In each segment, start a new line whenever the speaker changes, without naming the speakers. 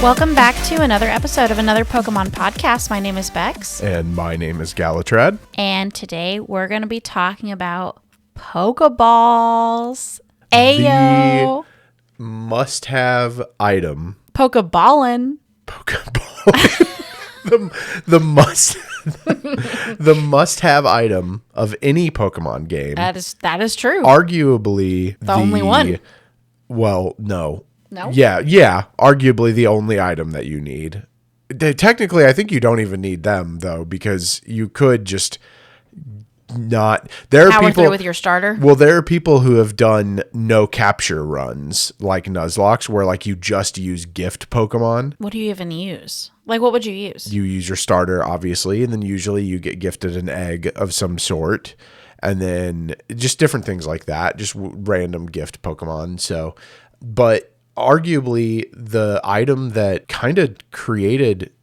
Welcome back to another episode of Another Pokémon Podcast. My name is Becs.
And my name is Galutrad.
And today we're going to be talking about Pokeballs. Ayo!
The must-have item.
Pokeballin'.
the must-have item of any Pokemon game.
That is true.
Arguably
the only one.
Well, no.
No?
Yeah. Arguably the only item that you need. Technically, I think you don't even need them, though, because you could just not. There are
Power
people
through with your starter.
Well, there are people who have done no capture runs like Nuzlocke, where like you just use gift Pokemon.
What do you even use? Like, what would you use?
You use your starter, obviously, and then usually you get gifted an egg of some sort, and then just different things like that, just random gift Pokemon. So, but arguably the item that kind of created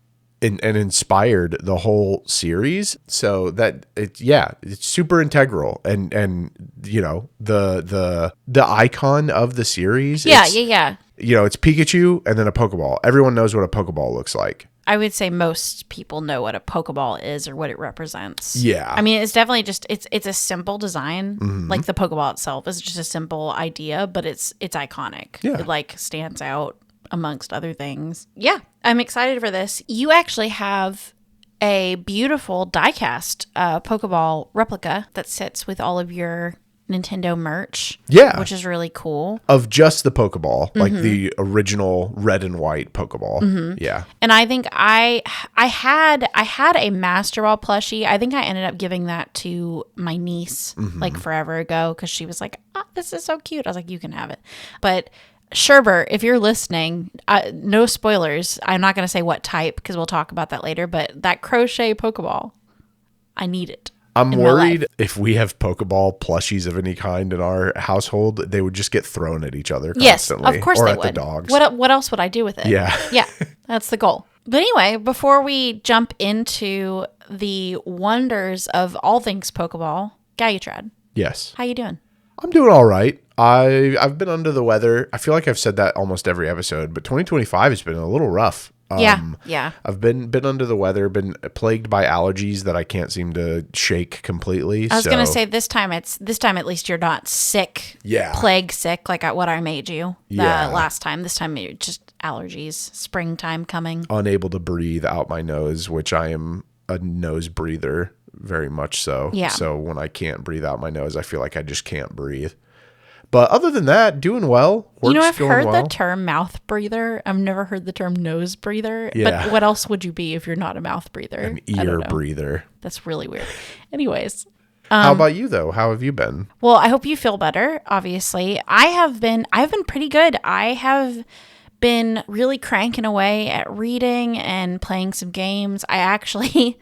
and inspired the whole series, so that it's super integral, and you know the icon of the series.
Yeah.
You know, it's Pikachu and then a Pokeball. Everyone knows what a Pokeball looks like.
I would say most people know what a Pokeball is or what it represents.
Yeah.
I mean, it's definitely just, it's a simple design.
Mm-hmm.
Like the Pokeball itself is just a simple idea, but it's iconic.
Yeah.
It like stands out amongst other things. Yeah. I'm excited for this. You actually have a beautiful die-cast Pokeball replica that sits with all of your Nintendo merch.
Yeah.
Which is really cool.
Of just the Pokeball, like the original red and white Pokeball.
Mm-hmm.
Yeah.
And I think I had a Master Ball plushie. I think I ended up giving that to my niece like forever ago because she was like, "Oh, this is so cute." I was like, "You can have it." But Sherbert, if you're listening, no spoilers. I'm not going to say what type because we'll talk about that later. But that crochet Pokeball, I need it.
I'm worried if we have Pokeball plushies of any kind in our household, they would just get thrown at each other constantly.
Yes, of course
or
they
at
would.
the dogs.
What else would I do with it?
Yeah.
Yeah, that's the goal. But anyway, before we jump into the wonders of all things Pokeball, Galutrad,
Yes.
how you doing?
I'm doing all right. I've been under the weather. I feel like I've said that almost every episode, but 2025 has been a little rough.
Yeah.
I've been under the weather, been plagued by allergies that I can't seem to shake completely.
I was gonna say this time at least you're not sick.
Yeah.
Plague sick like what I made you
Yeah.
last time. This time you're just allergies. Springtime coming.
Unable to breathe out my nose, which I am a nose breather, very much so.
Yeah.
So when I can't breathe out my nose, I feel like I just can't breathe. But other than that, doing well.
I've heard
well.
the term mouth breather. I've never heard the term nose breather.
Yeah.
But what else would you be if you're not a mouth breather?
An ear breather.
That's really weird. Anyways.
How about you though? How have you been?
Well, I hope you feel better, obviously. I've been pretty good. I have been really cranking away at reading and playing some games. I actually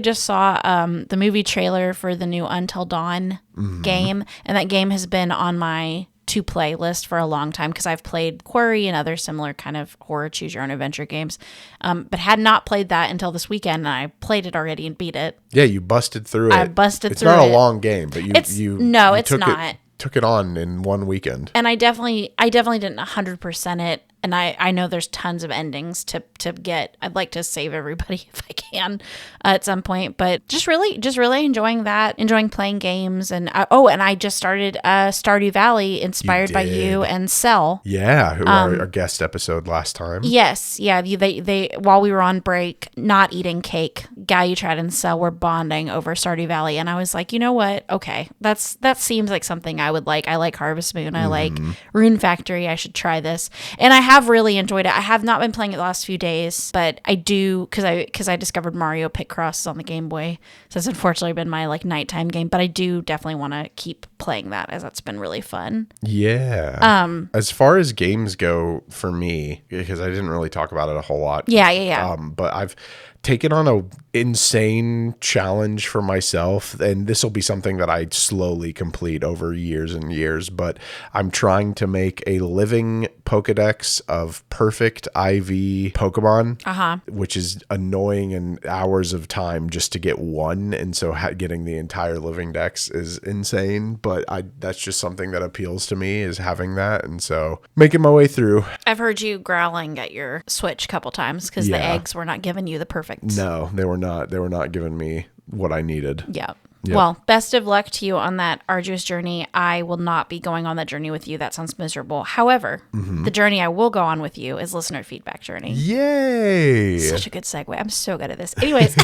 just saw the movie trailer for the new Until Dawn game, and that game has been on my to play list for a long time because I've played Quarry and other similar kind of horror choose your own adventure games, but had not played that until this weekend, and I played it already and beat it.
Yeah, you busted through it.
I busted
it's
through it.
It's not a long game, but
it's
you
not.
Took it on in one weekend.
And I definitely didn't 100% it. And I know there's tons of endings to get. I'd like to save everybody if I can at some point. But just really enjoying that, enjoying playing games. And I just started Stardew Valley inspired by you and Cell.
Yeah, who our guest episode last time.
Yes, yeah. They while we were on break, not eating cake, Galutrad and Cell were bonding over Stardew Valley, and I was like, you know what? Okay, that seems like something I would like. I like Harvest Moon. I like Rune Factory. I should try this, and I have really enjoyed it. I have not been playing it the last few days, but I do because I discovered Mario Picross on the Game Boy. So it's unfortunately been my like nighttime game, but I do definitely want to keep playing that as that's been really fun.
Yeah. As far as games go for me, because I didn't really talk about it a whole lot.
Yeah.
But I've taken on a insane challenge for myself, and this will be something that I slowly complete over years and years, but I'm trying to make a living Pokedex of perfect IV Pokemon, which is annoying and hours of time just to get one, and so getting the entire living dex is insane, but that's just something that appeals to me, is having that, and so making my way through.
I've heard you growling at your Switch a couple times because the eggs were not giving you the perfect.
No, they were not. They were not giving me what I needed.
Yeah. Yep. Well, best of luck to you on that arduous journey. I will not be going on that journey with you. That sounds miserable. However, the journey I will go on with you is listener feedback journey.
Yay!
Such a good segue. I'm so good at this. Anyways,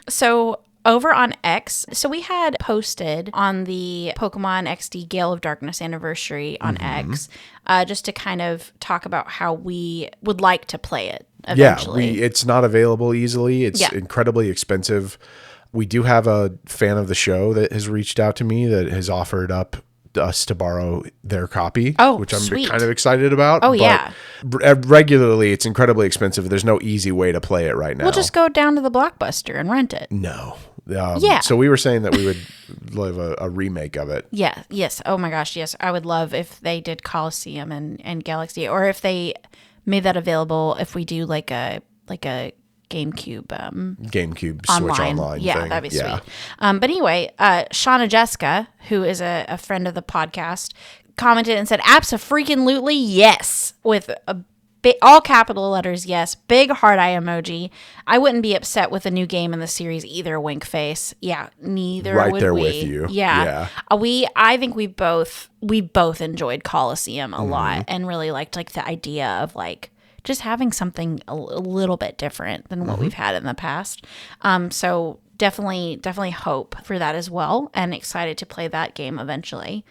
so over on X, so we had posted on the Pokemon XD Gale of Darkness anniversary on X, just to kind of talk about how we would like to play it eventually.
Yeah, it's not available easily. It's incredibly expensive. We do have a fan of the show that has reached out to me that has offered up us to borrow their copy, which I'm kind of excited about.
Oh, yeah.
Regularly, it's incredibly expensive. There's no easy way to play it right now.
We'll just go down to the Blockbuster and rent it.
No. So we were saying that we would love a remake of it. Yeah.
Yes. Oh, my gosh. Yes. I would love if they did Coliseum and Galaxy, or if they made that available, if we do like a GameCube
Switch Online
yeah,
thing.
That'd be sweet. But anyway, Shauna Jessica, who is a friend of the podcast, commented and said, "Abso-freaking-lutely yes," with all capital letters, yes, big heart eye emoji. I wouldn't be upset with a new game in the series either, wink face. Yeah, neither
right
would
there
we.
with you.
Yeah. I think we both enjoyed Coliseum a lot and really liked the idea of just having something a little bit different than what we've had in the past. So definitely hope for that as well, and excited to play that game eventually.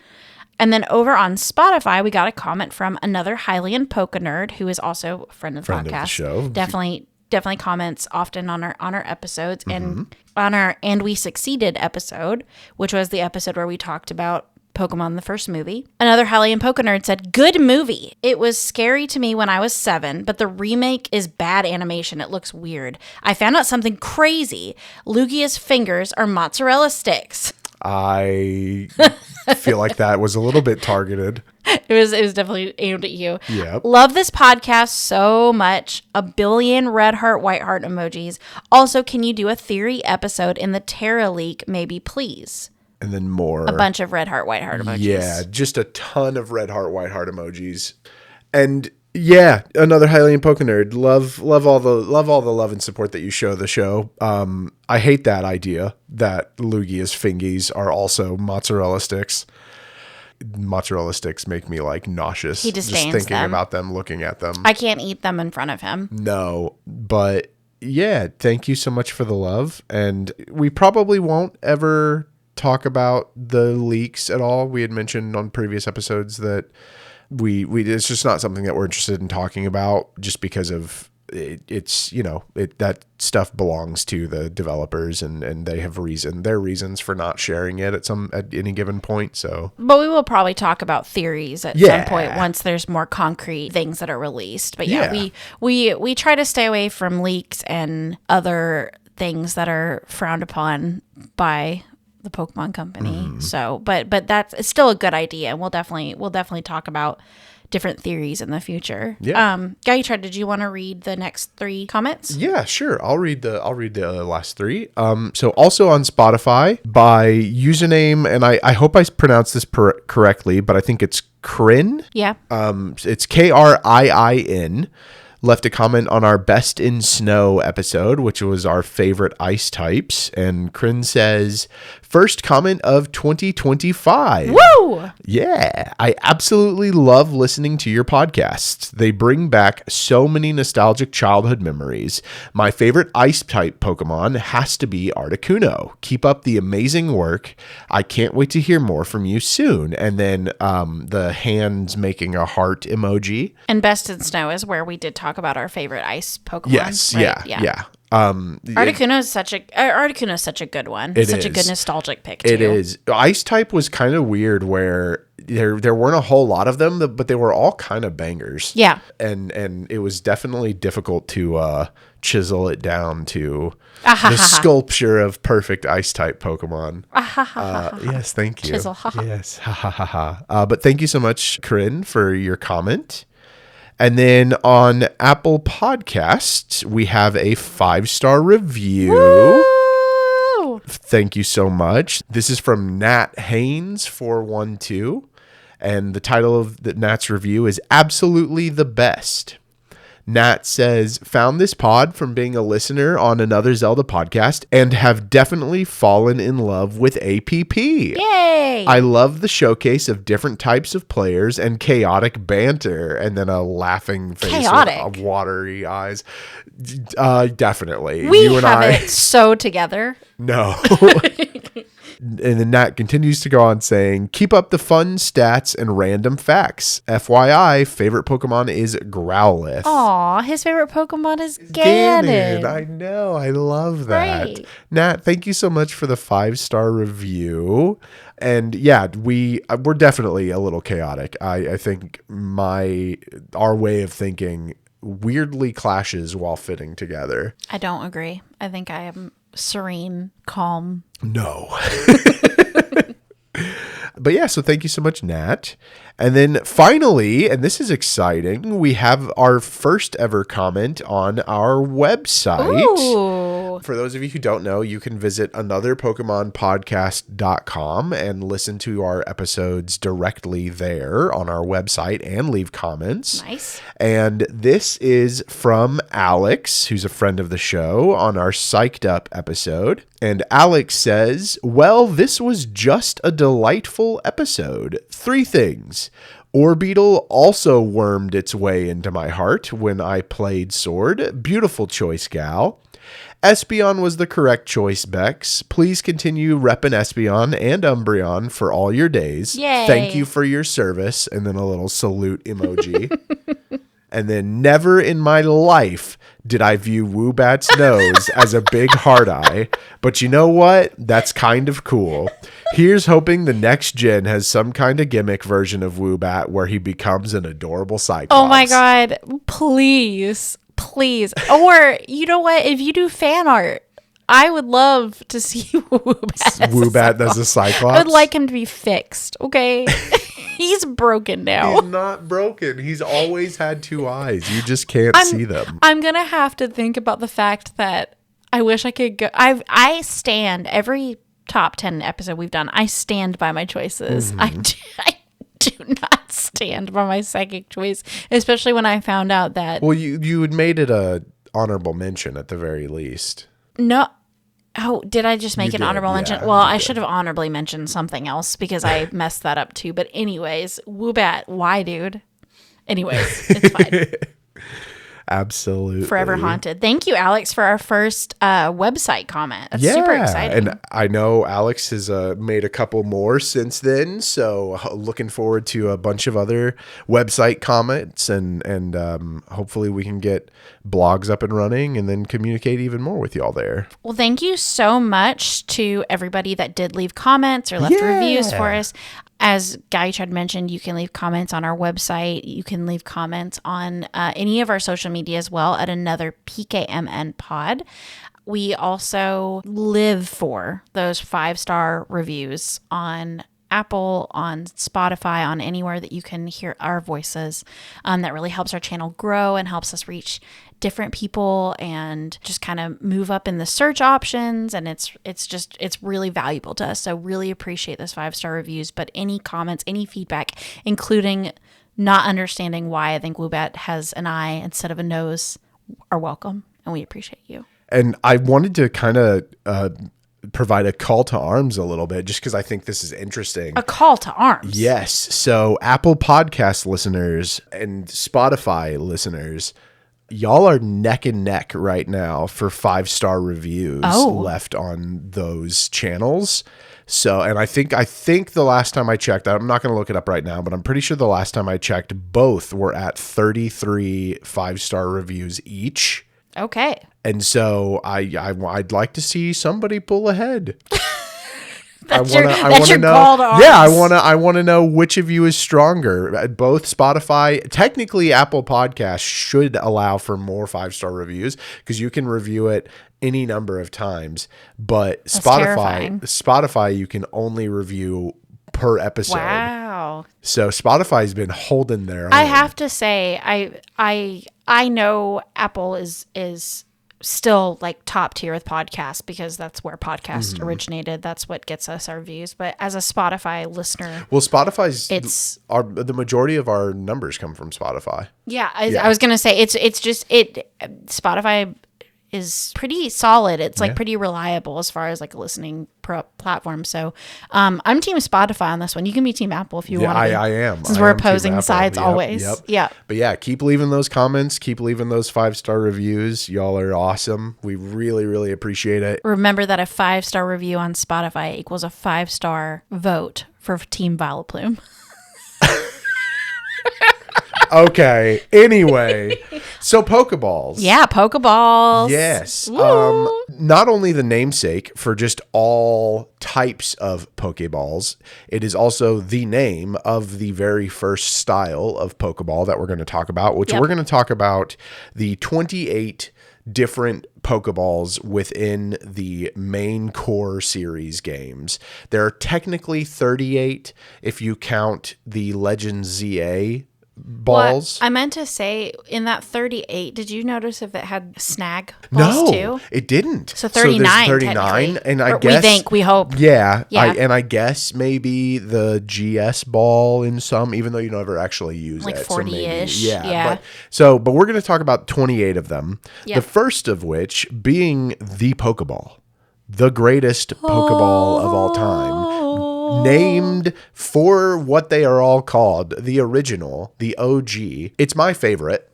And then over on Spotify, we got a comment from Another Hylian Poke Nerd, who is also a friend of the podcast. Of the show. Definitely comments often on our episodes, and on our And We Succeeded episode, which was the episode where we talked about Pokemon, the first movie. Another Hylian Poke Nerd said, "Good movie. It was scary to me when I was 7, but the remake is bad animation. It looks weird. I found out something crazy. Lugia's fingers are mozzarella sticks."
I feel like that was a little bit targeted.
It was definitely aimed at you.
Yeah.
Love this podcast so much. A billion red heart, white heart emojis. Also, can you do a theory episode in the Terra Leak, maybe, please?
And then more.
A bunch of red heart, white heart emojis.
Yeah, just a ton of red heart, white heart emojis. And yeah, Another Hylian Poke Nerd. Love all the love and support that you show the show. I hate that idea that Lugia's fingies are also mozzarella sticks. Mozzarella sticks make me nauseous.
He disdains
just thinking
them.
about them, looking at them.
I can't eat them in front of him.
No, but yeah, thank you so much for the love. And we probably won't ever talk about the leaks at all. We had mentioned on previous episodes that we it's just not something that we're interested in talking about, just because of it's that stuff belongs to the developers, and they have their reasons for not sharing it at any given point. So, but
we will probably talk about theories at some point once there's more concrete things that are released. But we try to stay away from leaks and other things that are frowned upon by the Pokemon Company. So, but it's still a good idea, and we'll definitely talk about different theories in the future. Yeah. Galutrad, did you want to read the next 3 comments?
Yeah, sure. I'll read the last 3. So also on Spotify by username, and I hope I pronounced this correctly, but I think it's Krin.
Yeah.
It's Kriin. Left a comment on our Best in Snow episode, which was our favorite ice types. And Krin says, "First comment of 2025.
Woo!
Yeah, I absolutely love listening to your podcasts. They bring back so many nostalgic childhood memories. My favorite ice type Pokemon has to be Articuno. Keep up the amazing work. I can't wait to hear more from you soon." And then the hands making a heart emoji.
And Best in Snow is where we did talk about our favorite ice Pokemon.
Yes,
right?
yeah.
Articuno is such a good one. It's such a good nostalgic pick too.
It is. Ice type was kind of weird where there weren't a whole lot of them, but they were all kind of bangers.
Yeah.
And it was definitely difficult to chisel it down to the sculpture of perfect ice type Pokemon. Yes, thank you.
Chisel.
Yes. But thank you so much, Corinne, for your comment. And then on Apple Podcasts, we have a 5-star review.
Woo!
Thank you so much. This is from Nat Haynes 412, and the title of Nat's review is Absolutely the Best. Nat says, found this pod from being a listener on Another Zelda podcast and have definitely fallen in love with APP.
Yay!
I love the showcase of different types of players and chaotic banter, and then a laughing face with watery eyes. Definitely.
We have it so together.
No. And then Nat continues to go on saying, keep up the fun stats and random facts. FYI, favorite Pokemon is Growlithe.
Aw, his favorite Pokemon is Ganon.
I know. I love that.
Right.
Nat, thank you so much for the 5-star review. And yeah, we're definitely a little chaotic. I think our way of thinking weirdly clashes while fitting together.
I don't agree. I think I am serene, calm.
No. But yeah, so thank you so much, Nat. And then finally, and this is exciting, we have our first ever comment on our website.
Ooh.
For those of you who don't know, you can visit anotherpokemonpodcast.com and listen to our episodes directly there on our website and leave comments.
Nice.
And this is from Alex, who's a friend of the show, on our Psyched Up episode. And Alex says, well, this was just a delightful episode. 3 things. Orbeetle also wormed its way into my heart when I played Sword. Beautiful choice, gal. Espeon was the correct choice, Bex. Please continue reppin' Espeon and Umbreon for all your days.
Yay.
Thank you for your service. And then a little salute emoji. And then never in my life did I view Woobat's nose as a big hard eye. But you know what? That's kind of cool. Here's hoping the next gen has some kind of gimmick version of Woobat where he becoms an adorable Cyclops.
Oh my God. Please. Or, you know what? If you do fan art, I would love to see
Woobat as a Cyclops.
I would like him to be fixed, okay? He's broken now.
He's not broken. He's always had 2 eyes. You just can't see them.
I'm going to have to think about the fact that I wish I could go. I stand every top 10 episode we've done. I stand by my choices. Mm-hmm. I do not stand by my psychic choice, especially when I found out that.
Well, you had made it a honorable mention at the very least.
No. Oh, did I just make an honorable mention? Well, I should have honorably mentioned something else because I messed that up too. But anyways, Woobat, why, dude? Anyways, it's fine.
Absolutely.
Forever haunted. Thank you, Alex, for our first website comment. That's super exciting.
And I know Alex has made a couple more since then. So looking forward to a bunch of other website comments and hopefully we can get blogs up and running and then communicate even more with y'all there.
Well, thank you so much to everybody that did leave comments or left reviews for us. As Galutrad mentioned, you can leave comments on our website. You can leave comments on any of our social media as well at Another PKMN Pod. We also live for those 5-star reviews on Apple, on Spotify, on anywhere that you can hear our voices. That really helps our channel grow and helps us reach different people and just kind of move up in the search options. And it's really valuable to us. So really appreciate those 5-star reviews. But any comments, any feedback, including not understanding why I think Woobat has an eye instead of a nose, are welcome. And we appreciate you. And
I wanted to kind of provide a call to arms a little bit just because I think this is interesting.
A call to arms?
Yes. So Apple Podcast listeners and Spotify listeners, y'all are neck and neck right now for 5-star reviews left on those channels. So, and I think the last time I checked, I'm not going to look it up right now, but I'm pretty sure the last time I checked, both were at 33 5-star reviews each.
Okay.
And so I'd like to see somebody pull ahead.
That's your call to arms.
Yeah, I want to know which of you is stronger. Both Spotify, technically Apple Podcasts should allow for more 5-star reviews because you can review it any number of times. But Spotify, you can only review per episode.
Wow.
So Spotify's been holding their own.
I have to say, I know Apple is still like top tier with podcasts because that's where podcasts originated. That's what gets us our views. But as a Spotify listener,
well, the majority of our numbers come from Spotify.
Yeah, I was gonna say Spotify is pretty solid. It's like pretty reliable as far as like a listening platform. So I'm team Spotify on this one. You can be team Apple if you want to be.
I am.
Since we're opposing sides always. Yeah.
But yeah, keep leaving those comments. Keep leaving those 5-star reviews. Y'all are awesome. We really, really appreciate it.
Remember that a 5-star review on Spotify equals a 5-star vote for Team Vileplume.
Okay. Anyway, so Pokeballs.
Yeah, Pokeballs.
Yes. Not only the namesake for just all types of Pokeballs, it is also the name of the very first style of Pokeball that we're going to talk about, which we're going to talk about the 28 different Pokeballs within the main core series games. There are technically 38 if you count the Legend ZA balls.
What I meant to say, in that 38, did you notice if it had snag balls too?
No, it didn't.
So 39.
39, and
we hope.
Yeah. I guess maybe the GS ball in some, even though you never actually use
like
it.
40-ish.
So yeah. But we're going to talk about 28 of them.
Yep.
The first of which being the Pokeball, the greatest Pokeball of all time. Named for what they are all called, the original, the OG. It's my favorite.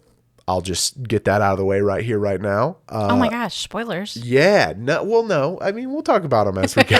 I'll just get that out of the way right here, right now.
Oh my gosh, spoilers.
Yeah. No. I mean, we'll talk about them as we go.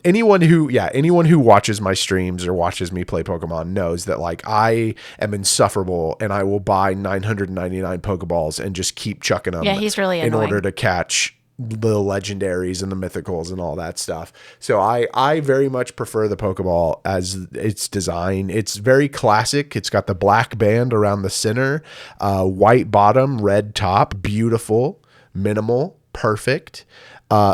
Anyone who watches my streams or watches me play Pokemon knows that like I am insufferable and I will buy 999 Pokeballs and just keep chucking them.
Yeah, he's really annoying.
In order to catch the legendaries and the mythicals and all that stuff. So I very much prefer the Pokeball as its design. It's very classic. It's got the black band around the center, white bottom, red top, beautiful, minimal, perfect.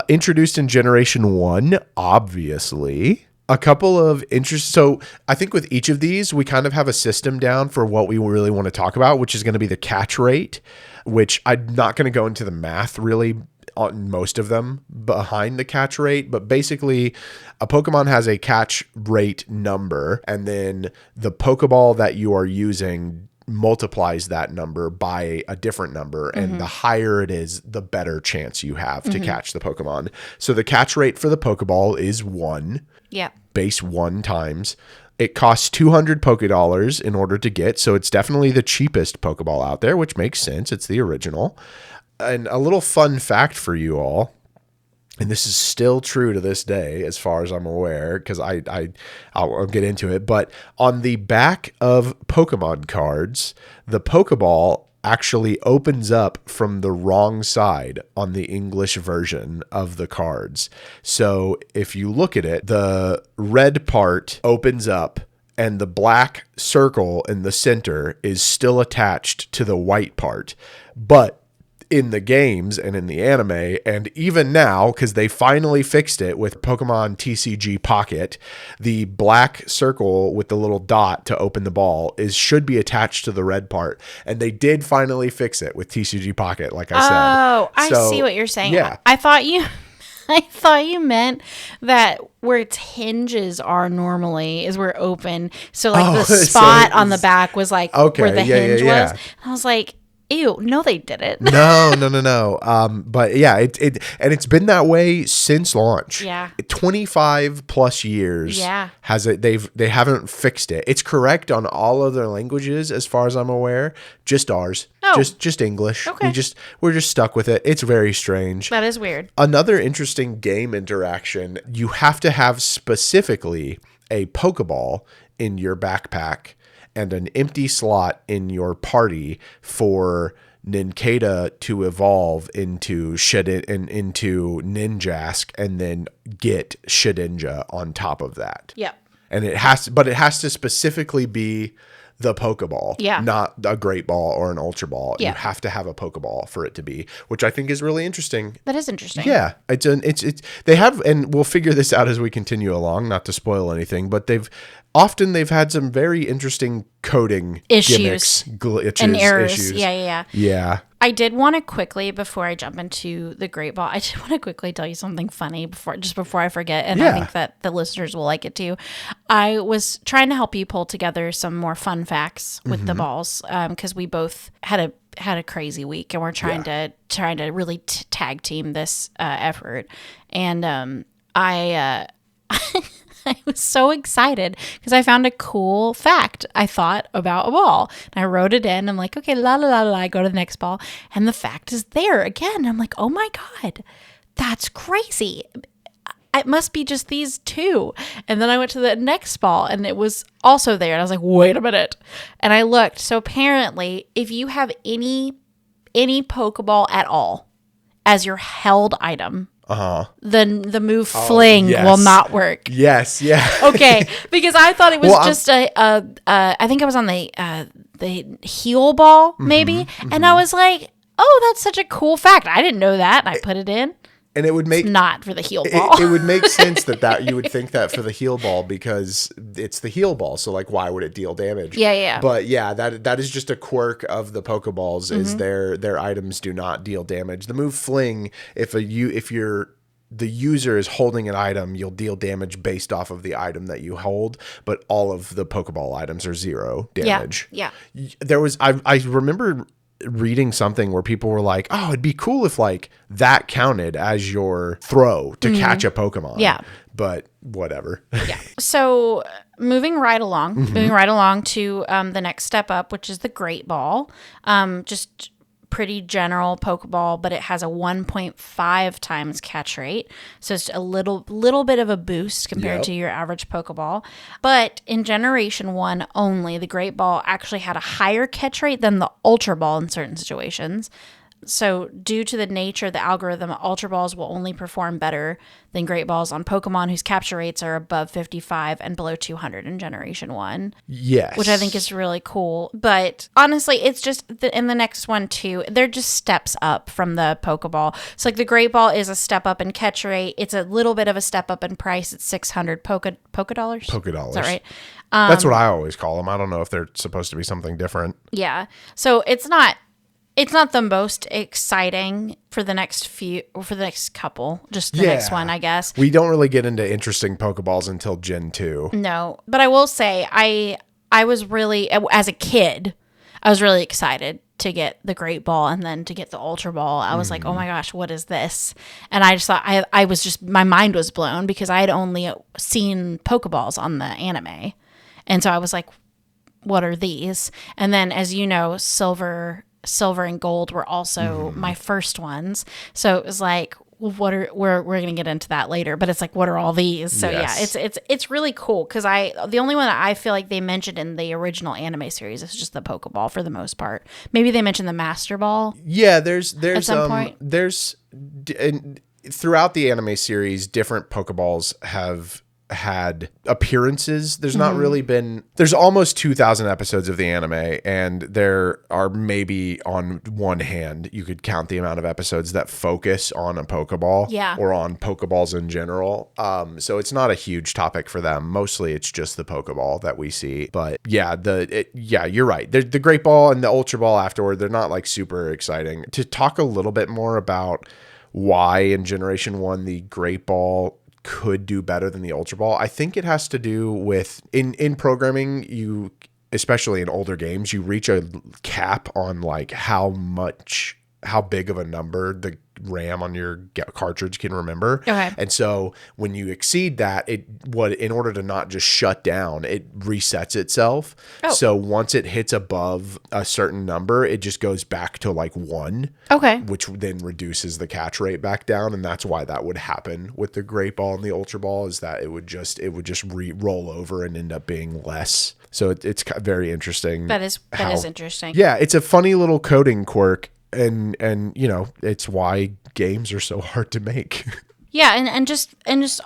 Introduced in Generation 1, obviously. A couple of interests. So I think with each of these, we kind of have a system down for what we really want to talk about, which is going to be the catch rate, which I'm not going to go into the math really on most of them behind the catch rate, but basically a Pokemon has a catch rate number, and then the Pokeball that you are using multiplies that number by a different number, and the higher it is, the better chance you have to catch the Pokemon. So the catch rate for the Pokeball is 1.
Yeah.
Base 1 times. It costs 200 Pokédollars in order to get, so it's definitely the cheapest Pokeball out there, which makes sense. It's the original. And a little fun fact for you all, and this is still true to this day as far as I'm aware, because I'll get into it, but on the back of Pokemon cards, the Pokeball actually opens up from the wrong side on the English version of the cards. So if you look at it, the red part opens up and the black circle in the center is still attached to the white part. But in the games and in the anime, and even now, because they finally fixed it with Pokemon TCG Pocket, the black circle with the little dot to open the ball should be attached to the red part. And they did finally fix it with TCG Pocket, like I said.
Oh, I see what you're saying.
Yeah.
I thought you meant that where its hinges are normally is where open. So like the spot on the back was like where the hinge was. And I was like, ew, no, they didn't.
No. But yeah, it's been that way since launch.
Yeah.
25 plus years.
Yeah.
They haven't fixed it. It's correct on all other languages as far as I'm aware. Just ours.
Oh.
Just English.
Okay.
We're just stuck with it. It's very strange.
That is weird.
Another interesting game interaction, you have to have specifically a Pokeball in your backpack and an empty slot in your party for Nincada to evolve into into Ninjask and then get Shedinja on top of that.
Yep.
And it has to specifically be the Pokeball, not a Great Ball or an Ultra Ball. You have to have a Pokeball for it to be, which I think is really interesting.
That is interesting.
Yeah, they have, and we'll figure this out as we continue along, not to spoil anything, but they've had some very interesting coding gimmicks, glitches,
and errors.
Issues.
Yeah. I did want to quickly, before I jump into the Great Ball, I did want to quickly tell you something funny before I forget, and I think that the listeners will like it too. I was trying to help you pull together some more fun facts with the balls, because we both had a crazy week, and we're trying to really tag team this effort, and I was so excited because I found a cool fact I thought about a ball. And I wrote it in. I'm like, okay, la la la la. I go to the next ball, and the fact is there again. I'm like, oh my God, that's crazy. It must be just these two. And then I went to the next ball, and it was also there. And I was like, wait a minute. And I looked. So apparently, if you have any Pokeball at all as your held item, then the move Fling will not work.
Yes, yeah.
Okay, because I thought it was just I think I was on the heal ball maybe, and I was like, oh, that's such a cool fact. I didn't know that, and I put it in.
And it would make
not for the heal ball.
It would make sense that you would think that for the heal ball because it's the heal ball. So like, why would it deal damage?
Yeah.
But yeah, that is just a quirk of the Pokeballs. Is their items do not deal damage. The move Fling, if the user is holding an item, you'll deal damage based off of the item that you hold. But all of the Pokeball items are 0 damage.
Yeah.
There was I remember reading something where people were like, oh, it'd be cool if like that counted as your throw to catch a Pokemon.
Yeah.
But whatever.
Yeah. So moving right along to the next step up, which is the Great Ball. Just pretty general Pokeball, but it has a 1.5 times catch rate. So it's a little bit of a boost compared to your average Pokeball. But in Generation 1 only, the Great Ball actually had a higher catch rate than the Ultra Ball in certain situations. So due to the nature of the algorithm, Ultra Balls will only perform better than Great Balls on Pokemon whose capture rates are above 55 and below 200 in Generation 1.
Yes.
Which I think is really cool. But honestly, it's just in the next one too, they're just steps up from the Pokeball. So like the Great Ball is a step up in catch rate. It's a little bit of a step up in price. It's 600 Poké dollars.
Is
that right?
That's what I always call them. I don't know if they're supposed to be something different.
Yeah. So it's not the most exciting for the next couple, just the next one, I guess.
We don't really get into interesting Pokeballs until Gen 2.
No, but I will say I was really, as a kid, I was really excited to get the Great Ball and then to get the Ultra Ball. I was like, oh my gosh, what is this? And I just thought, I was just, my mind was blown because I had only seen Pokeballs on the anime. And so I was like, what are these? And then, as you know, Silver and Gold were also my first ones. So it was like, well, we're going to get into that later, but it's like, what are all these? So yeah, it's really cool because the only one that I feel like they mentioned in the original anime series is just the Pokeball for the most part. Maybe they mentioned the Master Ball.
Yeah, there's
at some point.
Throughout the anime series, different Pokeballs have had appearances. There's not really been, there's almost 2,000 episodes of the anime, and there are maybe on one hand you could count the amount of episodes that focus on a Pokeball or on Pokeballs in general. So it's not a huge topic for them. Mostly it's just the Pokeball that we see. But yeah, you're right. The Great Ball and the Ultra Ball afterward, they're not like super exciting. To talk a little bit more about why in Generation 1 the Great Ball could do better than the Ultra Ball, I think it has to do with in programming, you, especially in older games, you reach a cap on like how big of a number the RAM on your cartridge can remember.
Okay.
And so when you exceed that, in order to not just shut down, it resets itself. Oh. So once it hits above a certain number, it just goes back to like 1.
Okay.
Which then reduces the catch rate back down. And that's why that would happen with the Great Ball and the Ultra Ball, is that it would just roll over and end up being less. So it's very interesting.
That is interesting.
Yeah, it's a funny little coding quirk. And you know, it's why games are so hard to make.
Yeah, and just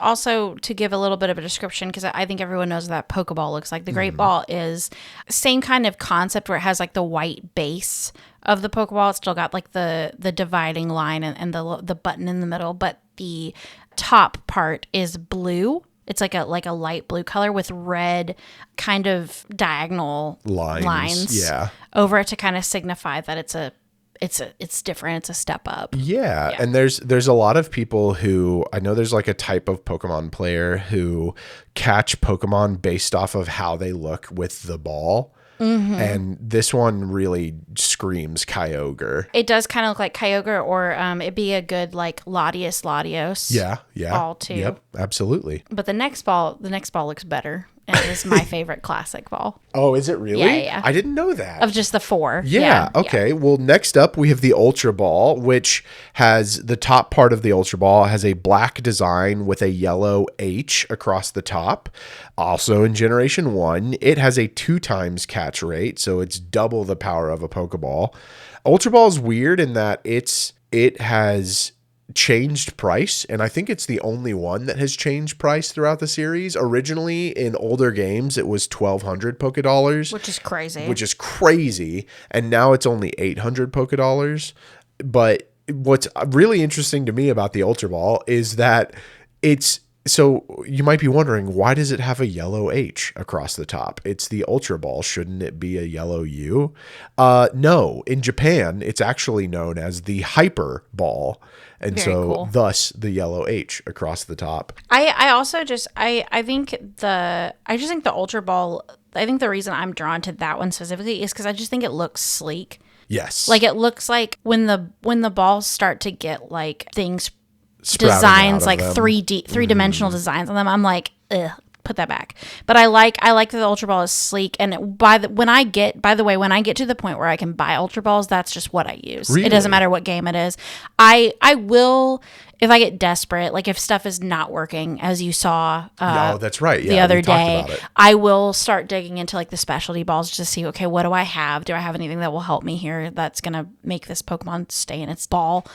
also to give a little bit of a description, because I think everyone knows what that Pokeball looks like. The Great Ball is same kind of concept where it has like the white base of the Pokeball. It's still got like the dividing line and the button in the middle, but the top part is blue. It's like a light blue color with red kind of diagonal lines over it to kind of signify that it's different. It's a step up.
Yeah. And there's a lot of people who, I know there's like a type of Pokemon player who catch Pokemon based off of how they look with the ball. And this one really screams Kyogre. It
does kind of look like Kyogre, or it'd be a good like Latios.
Yeah.
Ball too.
Yep. Absolutely.
But the next ball looks better. And it is my favorite classic ball.
Oh, is it really?
Yeah.
I didn't know that.
Of just the 4.
Yeah. Okay. Well, next up we have the Ultra Ball, which has the top part of the Ultra Ball has a black design with a yellow H across the top. Also in Generation 1, it has a 2 times catch rate, so it's double the power of a Pokeball. Ultra Ball is weird in that it has changed price, and I think it's the only one that has changed price throughout the series. Originally in older games it was 1,200 Pokédollars,
which is crazy,
and now it's only 800 Pokédollars. But what's really interesting to me about the Ultra Ball is that so you might be wondering, why does it have a yellow H across the top? It's the Ultra Ball. Shouldn't it be a yellow U? No. In Japan, it's actually known as the Hyper Ball. And
Very
so
cool.
Thus the yellow H across the top.
I also just I think the Ultra Ball, I think the reason I'm drawn to that one specifically is because I just think it looks sleek.
Yes.
Like it looks like when the balls start to get like things
Sprouting
designs, like
them.
3-dimensional designs on them, I'm like, ugh, put that back. But I like that the Ultra Ball is sleek, and when I get to the point where I can buy Ultra Balls, that's just what I use.
Really?
It doesn't matter what game it is. I will, if I get desperate, like if stuff is not working, as you saw
that's right. Yeah,
the other
we talked
day,
about it.
I will start digging into like the specialty balls just to see, okay, what do I have? Do I have anything that will help me here that's going to make this Pokemon stay in its ball?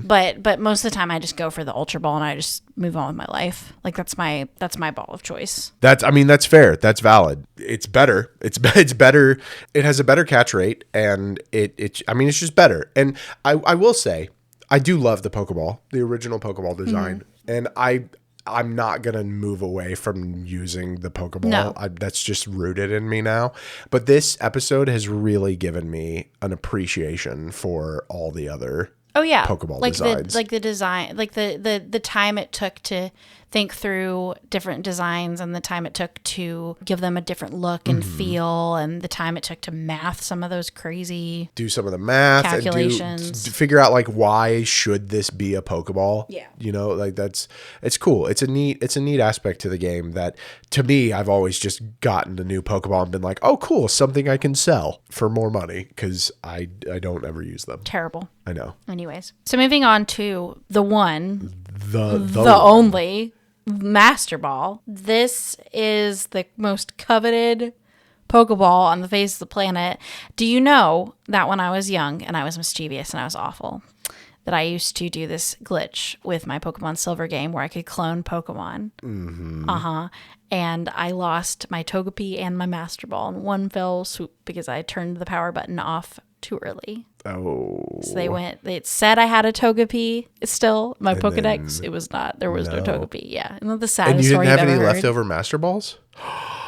But most of the time I just go for the Ultra Ball and I just move on with my life. Like that's my ball of choice.
That's fair. That's valid. It's better. It's better. It has a better catch rate, and it's just better. And I will say, I do love the Pokeball, the original Pokeball design, and I'm not going to move away from using the Pokeball.
No.
That's just rooted in me now. But this episode has really given me an appreciation for all the other Pokeball designs.
The design, like the time it took to think through different designs, and the time it took to give them a different look and feel, and the time it took to math some of those crazy
do some of the math
calculations,
and figure out like, why should this be a Pokeball?
Yeah,
you know, like it's cool. It's a neat aspect to the game that, to me, I've always just gotten a new Pokeball and been like, oh cool, something I can sell for more money, because I don't ever use them.
Terrible.
I know.
Anyways, so moving on to the
the
only Master Ball. This is the most coveted Pokeball on the face of the planet. Do you know that when I was young and I was mischievous and I was awful, that I used to do this glitch with my Pokemon Silver game where I could clone Pokemon? And I lost my Togepi and my Master Ball in one fell swoop because I turned the power button off too early.
Oh.
So it said I had a Togepi still. My Pokedex, it was not. There was no Togepi. Yeah. Isn't that the saddest
And you
story
didn't have
you've
any
ever heard?
leftover Master Balls?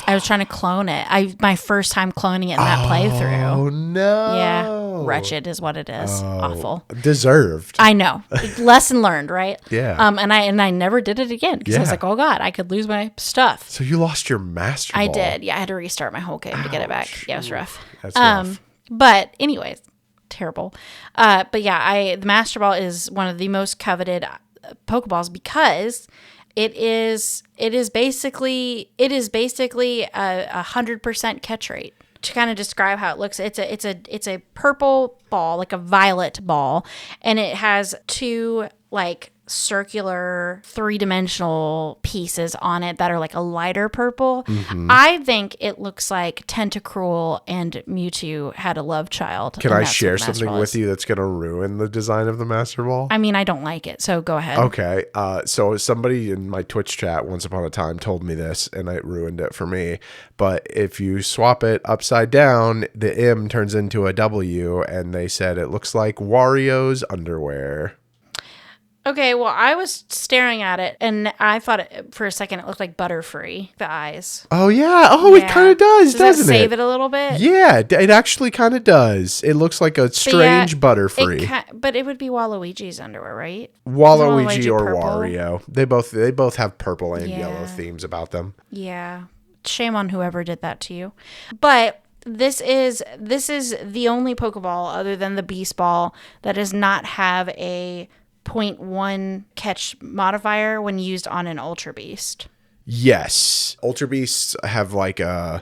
I was trying to clone it. My first time cloning it in that playthrough.
Oh no.
Yeah. Wretched is what it is. Awful.
Deserved.
I know. Lesson learned, right?
Yeah.
And I never did it again because I was like, oh God, I could lose my stuff.
So you lost your Master Ball.
I did. Yeah, I had to restart my whole game to get it back. Yeah, it was rough.
That's rough.
But anyways, terrible. But yeah, the Master Ball is one of the most coveted Pokeballs because it is basically a 100% catch rate. To kind of describe how it looks, it's a purple ball, like a violet ball, and it has two like circular 3-dimensional pieces on it that are like a lighter purple. I think it looks like Tentacruel and Mewtwo had a love child.
Can I share something with you that's going to ruin the design of the Master Ball?
I mean, I don't like it, so go ahead.
Okay. So somebody in my Twitch chat once upon a time told me this, and it ruined it for me. But if you swap it upside down, the M turns into a W, and they said it looks like Wario's underwear.
Okay, well, I was staring at it, and I thought for a second it looked like Butterfree, the eyes.
Oh, yeah. Oh, it kind of does, doesn't it?
Save it a little bit?
Yeah, it actually kind of does. It looks like a strange Butterfree.
But it would be Waluigi's underwear, right?
Waluigi or purple? Wario. They both have purple and yellow themes about them.
Yeah. Shame on whoever did that to you. But this is the only Pokeball other than the Beast Ball that does not have a 0.1 catch modifier when used on an Ultra Beast.
Yes. Ultra Beasts have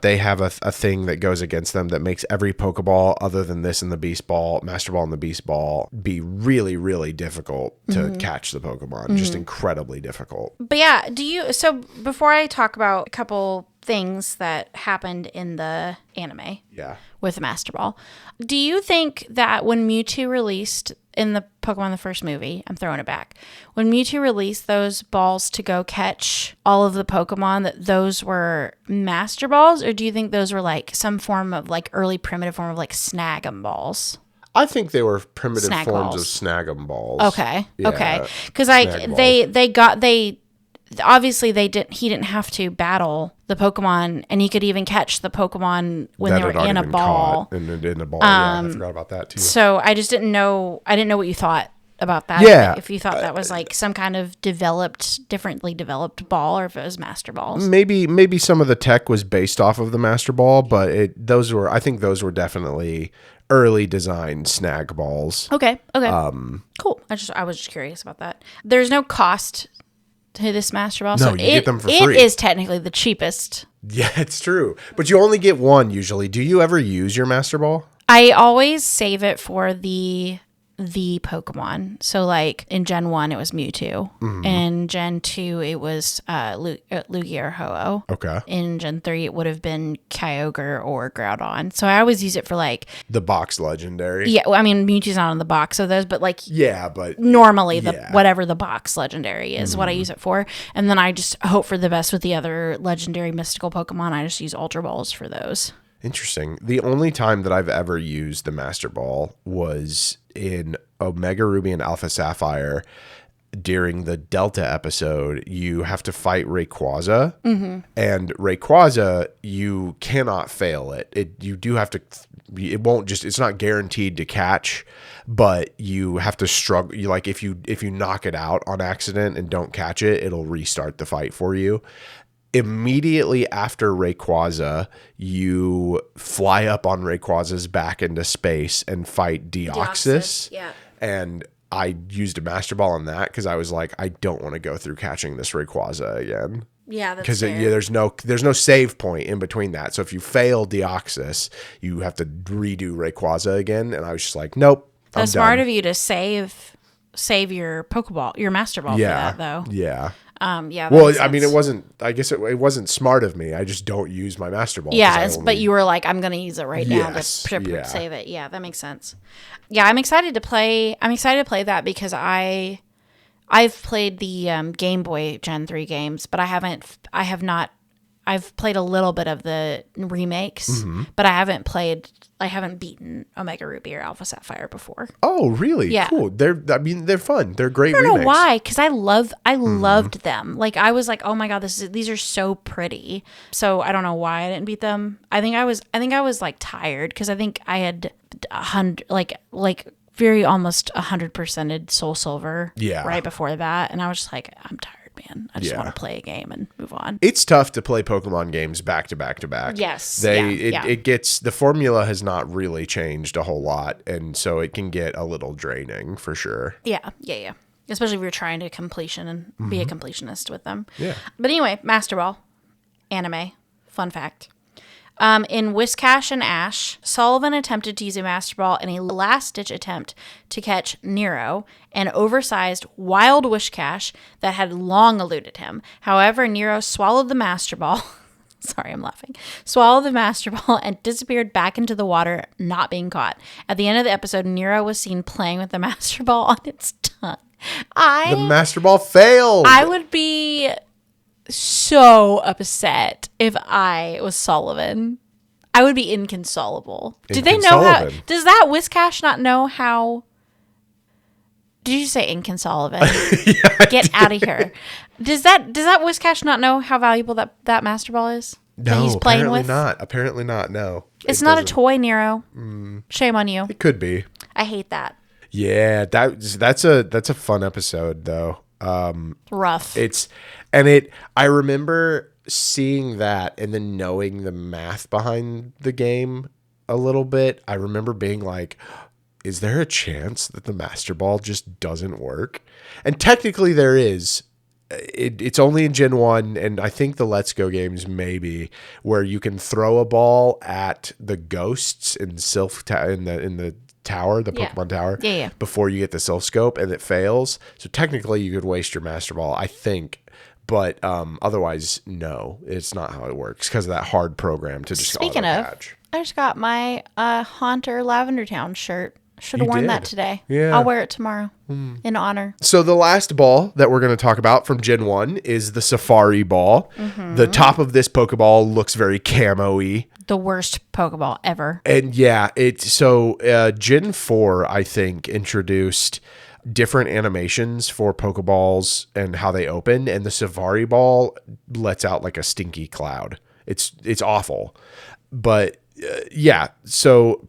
they have a thing that goes against them that makes every Pokeball other than this and the Beast Ball, Master Ball and the Beast Ball, be really, really difficult to catch the Pokemon. Just incredibly difficult.
But yeah, so before I talk about a couple things that happened in the anime with Master Ball, do you think that when Mewtwo released in the Pokemon the first movie, I'm throwing it back, when Mewtwo released those balls to go catch all of the Pokemon, that those were Master Balls, or do you think those were like some form of like early primitive form of like Snag-'em balls?
I think they were primitive forms of Snag-'em balls.
Okay.
Yeah,
okay. Because they obviously he didn't have to battle the Pokemon, and he could even catch the Pokemon when they were in a ball.
In a ball. Yeah, I forgot about that too.
So I just didn't know what you thought about that.
Yeah.
If you thought that was like some kind of differently developed ball, or if it was Master Balls.
Maybe some of the tech was based off of the Master Ball, but I think those were definitely early design Snag balls.
Okay. Cool. I was just curious about that. There's no cost to this Master Ball.
No,
so
you get them for free.
It is technically the cheapest.
Yeah, it's true. But you only get one usually. Do you ever use your Master Ball?
I always save it for the Pokemon. So like in Gen 1 it was Mewtwo. In Gen 2 it was Lugia or Ho-Oh.
Okay.
In Gen 3 it would have been Kyogre or Groudon. So I always use it for like
the box legendary.
Yeah, well, I mean Mewtwo's not on the box of those, but like
but
normally whatever the box legendary is what I use it for. And then I just hope for the best with the other legendary mystical Pokemon. I just use Ultra Balls for those.
Interesting. The only time that I've ever used the Master Ball was in Omega Ruby and Alpha Sapphire. During the Delta episode, you have to fight Rayquaza, and Rayquaza, you cannot fail it. You do have to. It won't just. It's not guaranteed to catch, but you have to struggle. If you knock it out on accident and don't catch it, it'll restart the fight for you. Immediately after Rayquaza, you fly up on Rayquaza's back into space and fight Deoxys.
Yeah.
And I used a Master Ball on that because I was like, I don't want to go through catching this Rayquaza again.
Yeah, that's
because
fair.
There's no save point in between that. So if you fail Deoxys, you have to redo Rayquaza again. And I was just like, nope.
So smart of you to save your Pokeball, your Master Ball for that though.
Yeah.
Well,
I mean, it wasn't. I guess it wasn't smart of me. I just don't use my Master Ball.
Yeah, but you were like, I'm going to use it right now to save it. Yeah, that makes sense. Yeah, I'm excited to play. That because I've played the Game Boy Gen 3 games, but I've played a little bit of the remakes, but I haven't beaten Omega Ruby or Alpha Sapphire before.
Oh, really?
Yeah.
Cool. They're fun. They're great remakes.
I don't know why, because I loved them. Like I was like, oh my god, these are so pretty. So I don't know why I didn't beat them. I think I was like tired because I think I had 100 like very almost 100%ed Soul Silver right before that, and I was just like, I'm tired, man. I just want to play a game and move on.
It's tough to play Pokemon games back to back to back.
Yes.
It gets, the formula has not really changed a whole lot, and so it can get a little draining for sure.
Yeah. Especially if you're trying to completion and be a completionist with them.
Yeah.
But anyway, Master Ball, anime, fun fact. In Whiscash and Ash, Sullivan attempted to use a Master Ball in a last-ditch attempt to catch Nero, an oversized wild Whiscash that had long eluded him. However, Nero swallowed the Master Ball. Sorry, I'm laughing. Swallowed the Master Ball and disappeared back into the water, not being caught. At the end of the episode, Nero was seen playing with the Master Ball on its tongue.
The Master Ball failed.
I would be so upset if I was Sullivan. I would be inconsolable. Did they know how? Does that Whiscash not know how? Did you say inconsolable?
Yeah,
Get out of here. Does that Whiscash not know how valuable that Master Ball is?
No,
he's playing with?
Apparently not. No,
it's not a toy, Nero. Shame on you.
It could be.
I hate that.
Yeah, that's a fun episode though.
Rough.
I remember seeing that and then knowing the math behind the game a little bit. I remember being like, is there a chance that the Master Ball just doesn't work? And technically there is. It's only in Gen 1, and I think the Let's Go games maybe, where you can throw a ball at the ghosts in the tower, the Pokemon Tower, before you get the Silph Scope, and it fails. So technically you could waste your Master Ball, I think. But otherwise, no, it's not how it works because of that hard program to just
Speaking of, I just got my Haunter Lavender Town shirt. Should have worn that today.
Yeah.
I'll wear it tomorrow in honor.
So the last ball that we're going to talk about from Gen 1 is the Safari Ball. Mm-hmm. The top of this Pokeball looks very camo-y.
The worst Pokeball ever.
And yeah, Gen 4, I think, introduced different animations for Pokeballs and how they open, and the Safari Ball lets out like a stinky cloud. It's awful. But yeah, so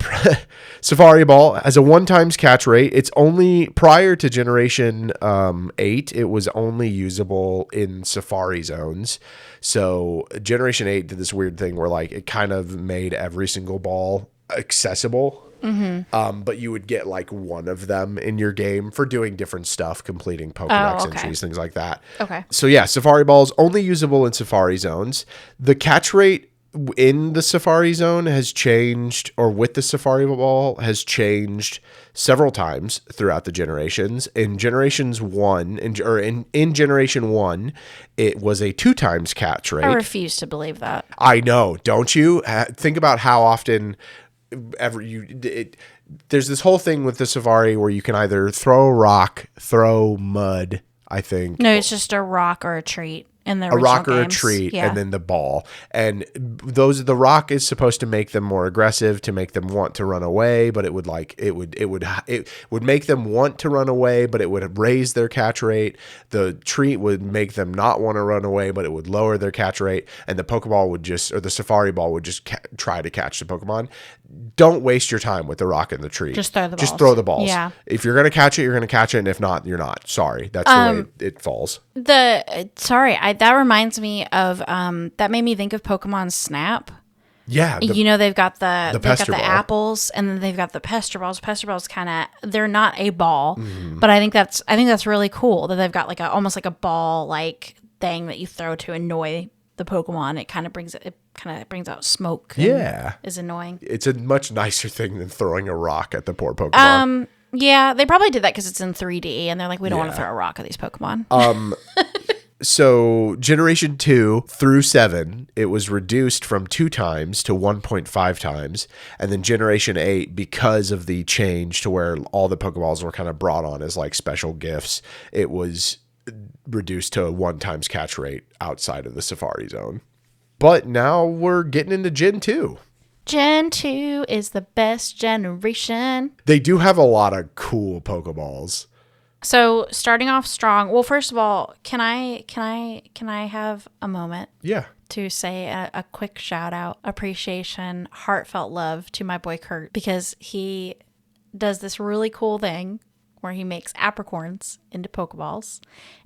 Safari Ball has a 1x catch rate. It's only prior to Generation 8, it was only usable in Safari zones. So Generation 8 did this weird thing where like it kind of made every single ball accessible. Mm-hmm. But you would get like one of them in your game for doing different stuff, completing Pokedex entries, things like that.
Okay.
So yeah, Safari Ball is only usable in Safari zones. The catch rate in the Safari zone has changed, or with the Safari Ball has changed several times throughout the generations. In Generations 1, in Generation 1, it was a 2x catch rate.
I refuse to believe that.
I know, don't you? Think about how often there's this whole thing with the Safari where you can either throw a rock, throw mud, I think.
No, it's just a rock or a treat. In the
a rock or
games.
A treat, and then the ball. And the rock is supposed to make them more aggressive, to make them want to run away, but it would make them want to run away, but it would raise their catch rate. The treat would make them not want to run away, but it would lower their catch rate. And the Pokeball would the Safari Ball would just try to catch the Pokemon. Don't waste your time with the rock and the treat.
Just throw the balls.
Just throw the balls.
Yeah.
If you're gonna catch it, you're gonna catch it, and if not, you're not. Sorry, that's the way it falls.
That reminds me of that made me think of Pokemon Snap.
Yeah,
they've got the
Ball.
apples, and then they've got the Pester Balls. Pester Balls they're not a ball, but I think that's really cool that they've got like almost like a ball like thing that you throw to annoy the Pokemon. It kind of brings out smoke.
Yeah,
is annoying.
It's a much nicer thing than throwing a rock at the poor Pokemon.
Yeah, they probably did that because it's in 3D, and they're like, we don't want to throw a rock at these Pokemon.
So Generation 2 through 7, it was reduced from 2x to 1.5x. And then Generation 8, because of the change to where all the Pokeballs were kind of brought on as like special gifts, it was reduced to a 1x catch rate outside of the Safari Zone. But now we're getting into Gen 2.
Gen 2 is the best generation.
They do have a lot of cool Pokeballs.
So starting off strong. Well, first of all, can I have a moment?
Yeah.
To say a quick shout out, appreciation, heartfelt love to my boy Kurt, because he does this really cool thing where he makes apricorns into Pokeballs,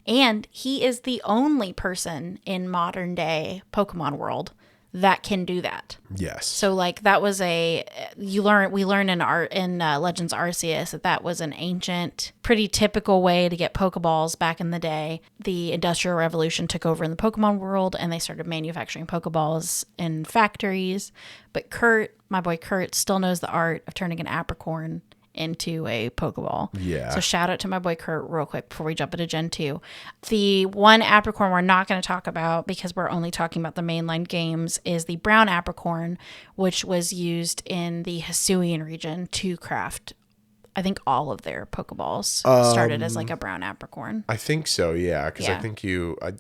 and he is the only person in modern day Pokemon world that can do that.
Yes.
So like that was we learn in Legends Arceus that was an ancient, pretty typical way to get Pokeballs back in the day. The Industrial Revolution took over in the Pokemon world and they started manufacturing Pokeballs in factories. But my boy Kurt, still knows the art of turning an apricorn into a Pokeball.
Yeah.
So shout out to my boy Kurt real quick before we jump into Gen 2. The one apricorn we're not going to talk about because we're only talking about the mainline games is the brown apricorn, which was used in the Hisuian region to craft, I think, all of their Pokeballs started as like a brown apricorn.
I think so, yeah. Because
Yeah.
I think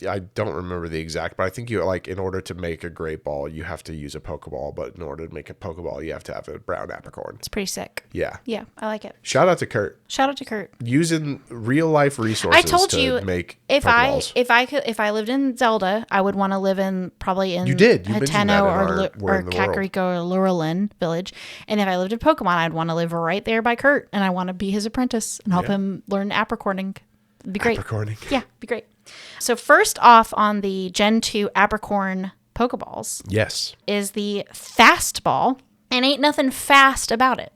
I don't remember the exact, but I think you, like, in order to make a great ball, you have to use a Pokeball. But in order to make a Pokeball, you have to have a brown apricorn.
It's pretty sick.
Yeah.
Yeah, I like it.
Shout out to Kurt.
Shout out to Kurt.
Using real life resources
I told
to
you
make
if
Pokeballs.
if I lived in Zelda, I would want to live probably in
You did. You mentioned that
Hateno
in Where
or
in the World.
Kakariko or Lurelin village. And if I lived in Pokemon, I'd want to live right there by Kurt, and I want to be his apprentice and help him learn apricorning. It'd be great.
Apricorning.
Yeah, be great. So first off on the Gen 2 apricorn Pokeballs
Yes.
is the fastball, and ain't nothing fast about it.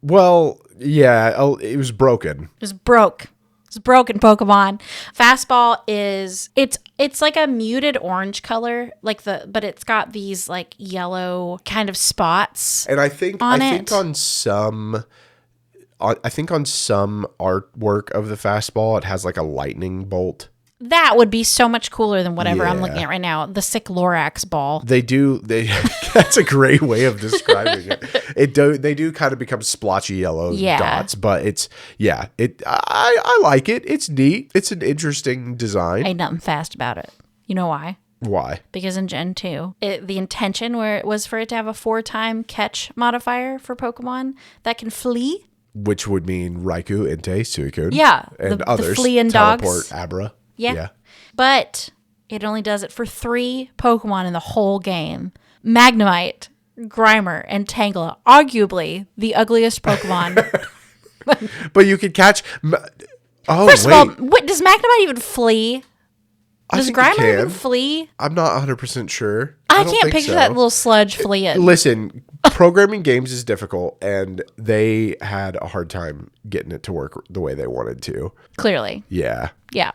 Well, yeah, it was broken.
It was broke. It's broken Pokemon. Fastball is it's like a muted orange color, but it's got these like yellow kind of spots.
And I think on some artwork of the fastball, it has like a lightning bolt.
That would be so much cooler than whatever I'm
Yeah.
looking at right now. The sick Lorax ball.
They that's a great way of describing it. They do kind of become splotchy yellow dots, but I like it. It's neat. It's an interesting design.
Ain't nothing fast about it. You know why?
Why?
Because in Gen 2, the intention was for it to have a 4-time catch modifier for Pokemon that can flee.
Which would mean Raikou, Entei, Suicune.
Yeah.
And
the
others.
fleeing
Teleport,
dogs.
Abra.
Yeah. But it only does it for 3 Pokemon in the whole game. Magnemite, Grimer, and Tangela. Arguably the ugliest Pokemon.
But you could catch...
First of all, does Magnemite even flee? Does
think it
Grimer
can.
even flee?
I'm not 100% sure.
I
don't
can't
think
picture
so.
that little sludge fleeing.
Listen, programming games is difficult, and they had a hard time getting it to work the way they wanted to.
Clearly.
Yeah.
Yeah.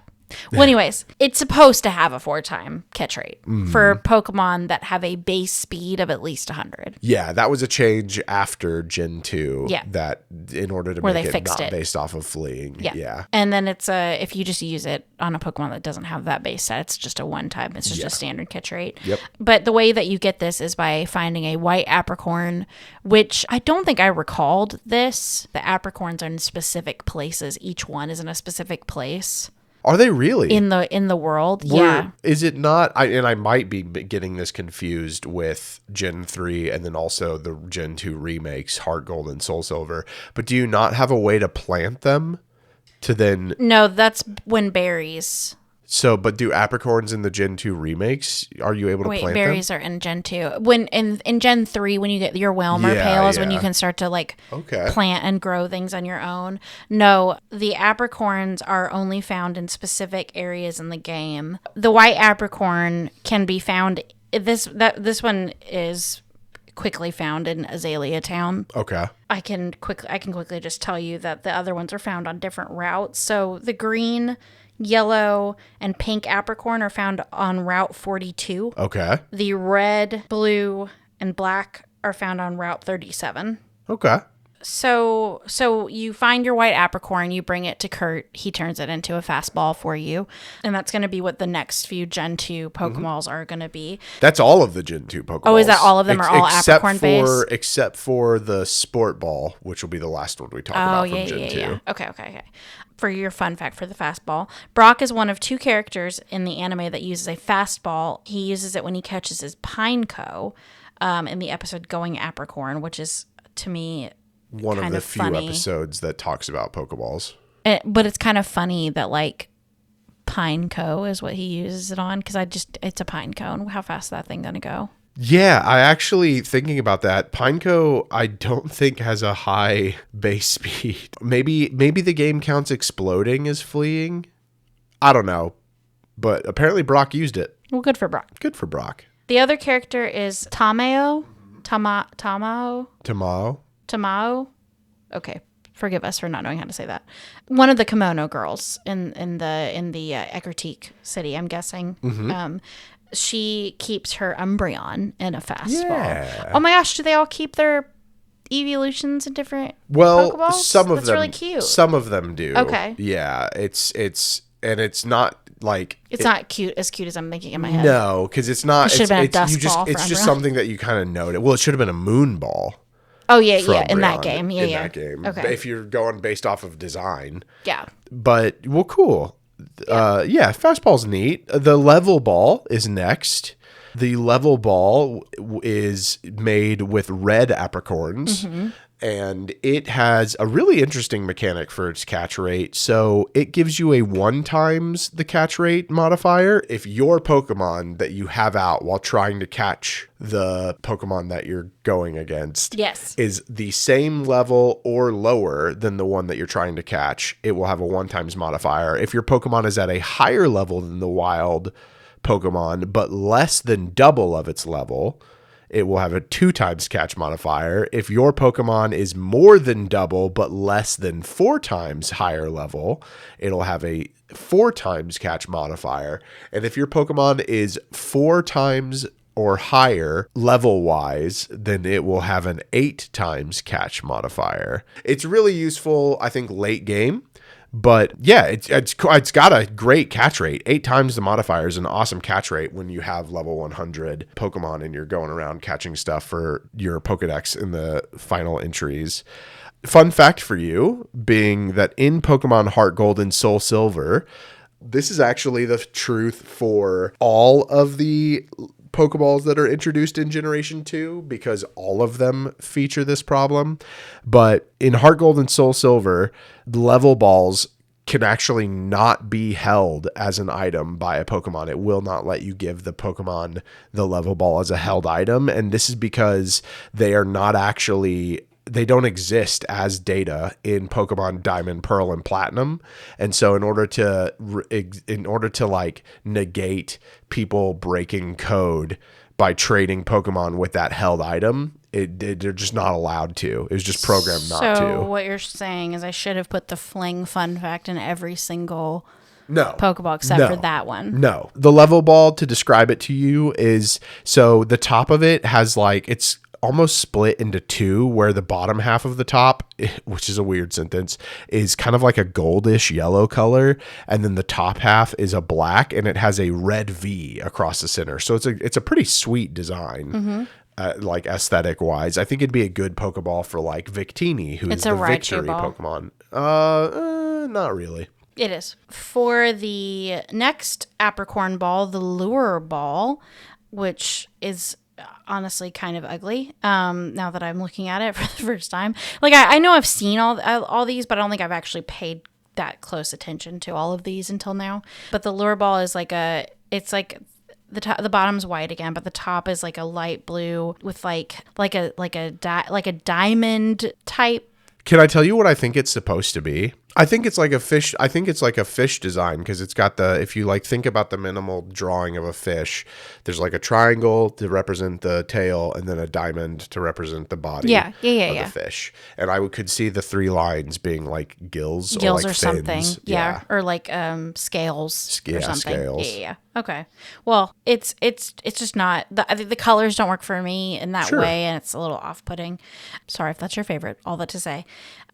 Well, anyways, it's supposed to have a 4-time catch rate for Pokemon that have a base speed of at least 100.
Yeah, that was a change after Gen 2.
Yeah.
That in order to
Where
make
they
it
fixed
not
it.
based off of fleeing. Yeah.
And then it's if you just use it on a Pokemon that doesn't have that base set, it's just a one-time. It's just a standard catch rate.
Yep.
But the way that you get this is by finding a white apricorn, which I don't think I recalled this. The apricorns are in specific places. Each one is in a specific place.
Are they really?
In the world, yeah.
Is it not? I might be getting this confused with Gen 3 and then also the Gen 2 remakes, Heart Gold and Soul Silver. But do you not have a way to plant them to then...
No, that's when berries.
So, but do apricorns in the Gen 2 remakes, are you able to plant
berries
them?
are in Gen 2. When in Gen 3, when you get your Whelmer Pale is when you can start to plant and grow things on your own. No, the apricorns are only found in specific areas in the game. The white apricorn can be found this one is quickly found in Azalea Town.
Okay.
I can quickly just tell you that the other ones are found on different routes. So the green, yellow, and pink apricorn are found on Route 42.
Okay.
The red, blue, and black are found on Route 37.
Okay.
So you find your white apricorn, you bring it to Kurt, he turns it into a fastball for you, and that's going to be what the next few Gen 2 Pokeballs are going to be.
That's all of the Gen 2 Pokeballs.
Oh, is that all of them are all apricorn based?
Except for the Sport Ball, which will be the last one we talk about from Gen 2.
Yeah. Okay. For your fun fact for the fastball, Brock is one of 2 characters in the anime that uses a fastball. He uses it when he catches his Pineco in the episode Going Apricorn, which is, to me,
one of the few
funny
episodes that talks about Pokeballs.
But it's kind of funny that, like, Pineco is what he uses it on, because it's a pine cone. How fast is that thing going to go?
Yeah, I actually, thinking about that, Pineco, I don't think has a high base speed. Maybe the game counts exploding as fleeing. I don't know. But apparently Brock used it.
Well, good for Brock.
Good for Brock.
The other character is Tamao. Tamao. Tamao. Okay. Forgive us for not knowing how to say that. One of the kimono girls in the Ecruteak city, I'm guessing.
Mm-hmm.
She keeps her Umbreon in a fastball.
Yeah.
Oh my gosh, do they all keep their evolutions in different
Well,
Pokeballs?
some of
That's
them
really cute.
Some of them do.
Okay.
Yeah, it's not like
it's not cute as I'm thinking in my head.
No, because it's not.
It should have been a dust
you just,
ball.
It's just
Umbreon.
something that you kind of noted. Well, it should have been a moon ball.
Oh yeah, in that
Umbreon,
game,
in that game.
Okay.
If you're going based off of design.
Yeah.
But well, cool. Yeah, fastball's neat. The level ball is next. The level ball is made with red apricorns. Mm-hmm. And it has a really interesting mechanic for its catch rate. So it gives you a 1 times the catch rate modifier if your Pokemon that you have out while trying to catch the Pokemon that you're going against is the same level or lower than the one that you're trying to catch. It will have a 1 times modifier. If your Pokemon is at a higher level than the wild Pokemon, but less than double of its level, it will have a 2 times catch modifier. If your Pokemon is more than double but less than 4 times higher level, it'll have a 4 times catch modifier. And if your Pokemon is 4 times or higher level-wise, then it will have an 8 times catch modifier. It's really useful, I think, late game. But yeah, it's got a great catch rate. 8 times the modifier is an awesome catch rate when you have level 100 Pokemon and you're going around catching stuff for your Pokedex in the final entries. Fun fact for you, being that in Pokemon Heart Gold and Soul Silver, this is actually the truth for all of the Pokeballs that are introduced in Generation 2, because all of them feature this problem. But in Heart Gold and Soul Silver, the level balls can actually not be held as an item by a Pokemon. It will not let you give the Pokemon the level ball as a held item. And this is because they are not actually... they don't exist as data in Pokemon Diamond, Pearl, and Platinum. And so in order to like negate people breaking code by trading Pokemon with that held item, they're just not allowed to. It was just programmed not to.
So what you're saying is I should have put the fling fun fact in every single Pokeball except for that one.
No. The level ball, to describe it to you, is so the top of it has like, it's almost split into 2, where the bottom half of the top, which is a weird sentence, is kind of like a goldish yellow color, and then the top half is a black, and it has a red V across the center. So it's a pretty sweet design. Mm-hmm. Like aesthetic wise, I think it'd be a good Pokeball for like Victini, who is the victory Pokemon. Not really.
It is. For the next Apricorn ball, the Lure Ball, which is honestly kind of ugly now that I'm looking at it for the first time. Like I know I've seen all these, but I don't think I've actually paid that close attention to all of these until now. But the Lure Ball is it's like the bottom's white again, but the top is like a light blue with like a diamond type.
Can I tell you what I think it's supposed to be? I think it's like a fish. I think it's like a fish design, because it's got if you like think about the minimal drawing of a fish, there's like a triangle to represent the tail and then a diamond to represent the body of the fish. And I could see the 3 lines being like gills or like
something.
fins.
Yeah. Or like scales or something.
Scales.
Yeah. Okay. Well, it's just not, I think the colors don't work for me in that way, and it's a little off-putting. Sorry if that's your favorite, all that to say.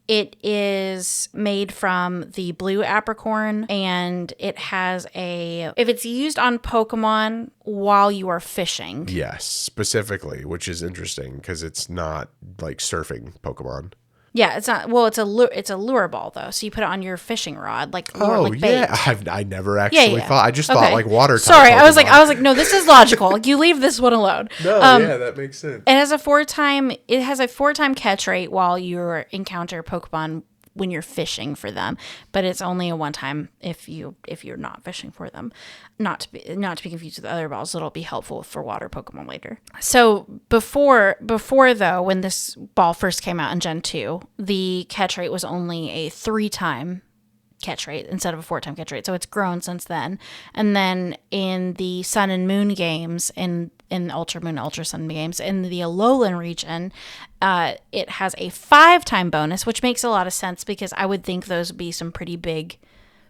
It is made from the blue apricorn, and it has if it's used on Pokemon while you are fishing.
Yes, specifically, which is interesting because it's not like surfing Pokemon.
Yeah, it's not. Well, it's a lure ball though, so you put it on your fishing rod, like bait.
I never actually thought. I just thought like water.
Sorry, I was like, no, this is logical. Like, you leave this one alone.
No, that makes sense.
It has a 4-time catch rate while you encounter Pokemon when you're fishing for them, but it's only a 1-time if you're not fishing for them. Not to be confused with other balls. It'll be helpful for water Pokemon later. So before though, when this ball first came out in Gen 2, the catch rate was only a 3-time catch rate instead of a 4-time catch rate. So it's grown since then. And then in the Sun and Moon games in in Ultra Moon, Ultra Sun games. In the Alolan region, it has a 5-time bonus, which makes a lot of sense because I would think those would be some pretty big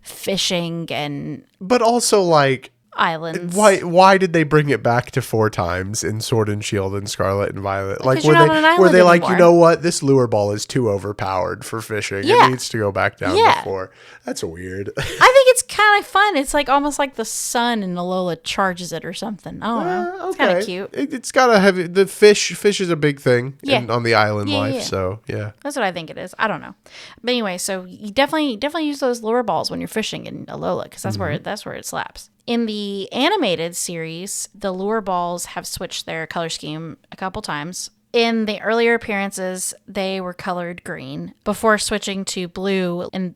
fishing and
But also, like,
islands.
Why did they bring it back to 4 times in Sword and Shield and Scarlet and Violet? Like,
you're not on an island
were they like,
anymore.
you know what, this lure ball is too overpowered for fishing.
Yeah.
It needs to go back down to 4. That's weird.
I think it's kind of fun. It's like almost like the sun and Alola charges it or something. I don't know. It's kind of cute.
It's got a heavy. The fish is a big thing on the island life.
Yeah.
So yeah,
That's what I think it is. I don't know. But anyway, so you definitely use those lure balls when you're fishing in Alola because that's where it slaps. In the animated series, the lure balls have switched their color scheme a couple times. In the earlier appearances, they were colored green before switching to blue in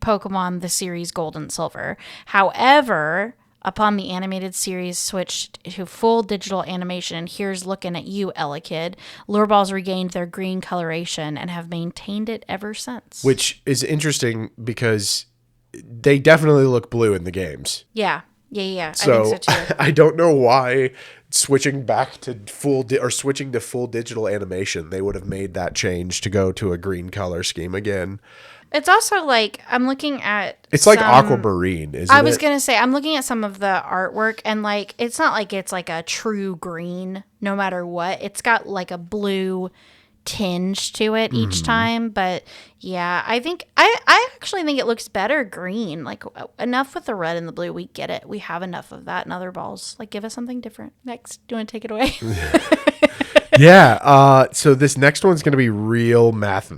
Pokemon the series Gold and Silver. However, upon the animated series switched to full digital animation, and here's looking at you, Elekid, lure balls regained their green coloration and have maintained it ever since.
which is interesting because they definitely look blue in the games.
Yeah.
So
I think so too.
I don't know why switching back to switching to full digital animation, they would have made that change to go to a green color scheme again.
It's also like I'm looking at
It's like aquamarine, isn't it?
I was going to say I'm looking at some of the artwork and like it's not like it's like a true green no matter what. It's got like a blue tinge to it each time, but yeah, I think I actually think it looks better green. Like enough with the red and the blue, we get it. We have enough of that in other balls. Like give us something different. Next, do you want to take it away?
Yeah. So this next one's going to be real math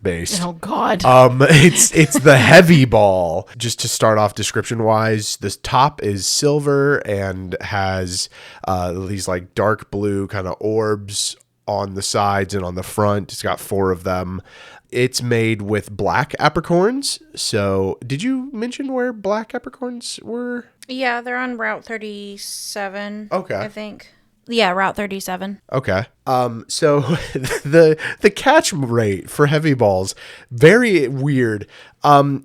based.
Oh God.
It's the heavy ball. Just to start off description wise, this top is silver and has these like dark blue kind of orbs on the sides and on the front. It's got 4 of them. It's made with black apricorns. So did you mention where black apricorns were?
Yeah, they're on Route 37.
Okay.
I think. Yeah, Route 37.
Okay. So the catch rate for heavy balls, very weird.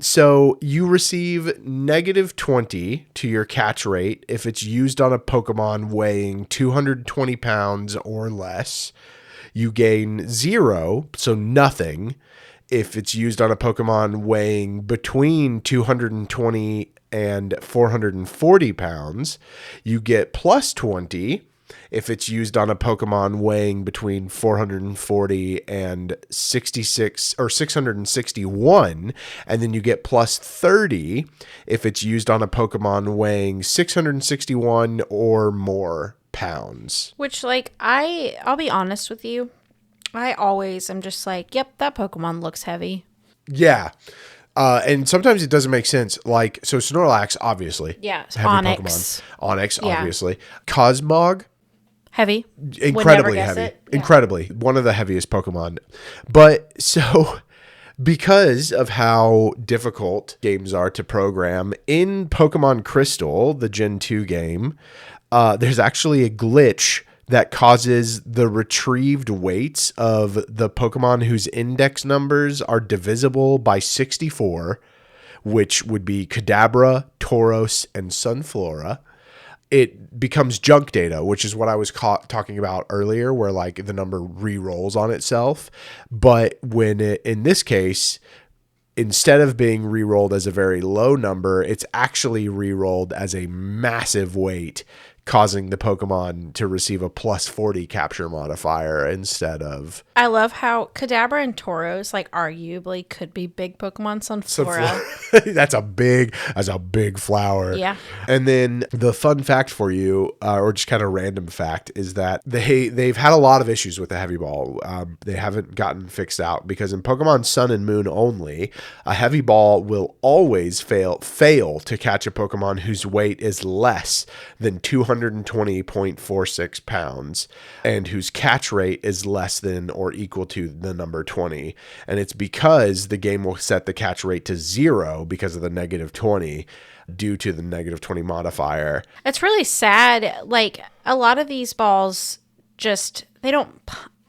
So you receive -20 to your catch rate if it's used on a Pokemon weighing 220 pounds or less. You gain 0, so nothing, if it's used on a Pokemon weighing between 220 and 440 pounds. You get +20 if it's used on a Pokemon weighing between 440 and 66 or 661, and then you get +30 if it's used on a Pokemon weighing 661 or more pounds.
Which, like, I'll be honest with you. I always am just like, yep, that Pokemon looks heavy.
Yeah. And sometimes it doesn't make sense. Like, so Snorlax, obviously.
Yeah.
Heavy
Onix.
Pokemon. Onyx,
Yeah.
obviously. Cosmog,
Heavy.
incredibly
guess
heavy.
it. Yeah.
Incredibly. One of the heaviest Pokemon. But so because of how difficult games are to program, in Pokemon Crystal, the Gen 2 game, there's actually a glitch that causes the retrieved weights of the Pokemon whose index numbers are divisible by 64, which would be Kadabra, Tauros, and Sunflora. It becomes junk data, which is what I was talking about earlier, where like the number re-rolls on itself. But when in this case, instead of being re-rolled as a very low number, it's actually re-rolled as a massive weight, causing the Pokemon to receive a +40 capture modifier instead of...
I love how Kadabra and Tauros, like, arguably could be big Pokemon. Sunflora.
That's a big flower.
Yeah.
And then the fun fact for you, or just kind of random fact, is that they've had a lot of issues with the heavy ball. They haven't gotten fixed out because in Pokemon Sun and Moon only, a heavy ball will always fail to catch a Pokemon whose weight is less than 220.46 pounds and whose catch rate is less than or equal to the number 20. And it's because the game will set the catch rate to 0 because of the -20 due to the -20 modifier.
It's really sad. Like, a lot of these balls just, they don't,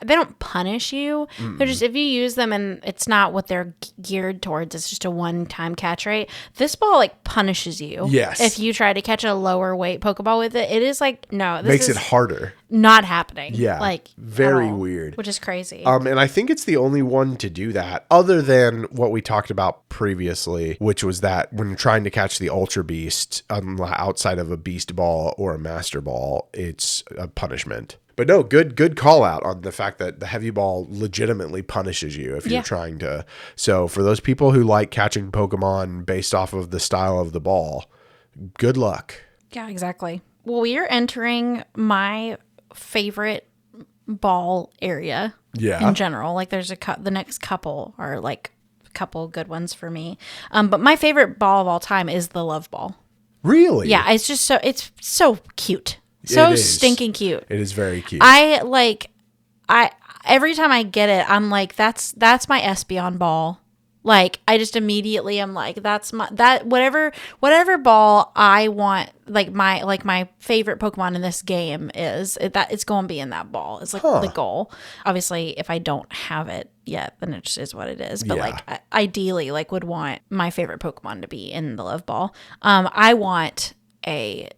they don't punish you. They're just, if you use them and it's not what they're geared towards, it's just a one-time catch rate. This ball like punishes you.
Yes.
If you try to catch a lower weight Pokeball with it, it is like, no, this
Makes
is
it harder.
not happening.
Yeah.
Like
Very
at all,
weird.
which is crazy.
And I think it's the only one to do that other than what we talked about previously, which was that when trying to catch the Ultra Beast outside of a Beast Ball or a Master Ball, it's a punishment. But no, good call out on the fact that the Heavy Ball legitimately punishes you if you're trying to. So for those people who like catching Pokemon based off of the style of the ball, good luck.
Yeah, exactly. Well, we are entering my favorite ball area in general. Like there's the next couple are like a couple good ones for me. But my favorite ball of all time is the Love Ball.
Really?
Yeah, it's so cute. So stinking cute.
It is very cute.
Every time I get it, I'm like, that's my Espeon ball. Like, I just immediately am like, whatever ball I want, like my favorite Pokemon in this game is, it's going to be in that ball. It's like the goal. Obviously, if I don't have it yet, then it just is what it is. But like, ideally, like would want my favorite Pokemon to be in the Love Ball. I want a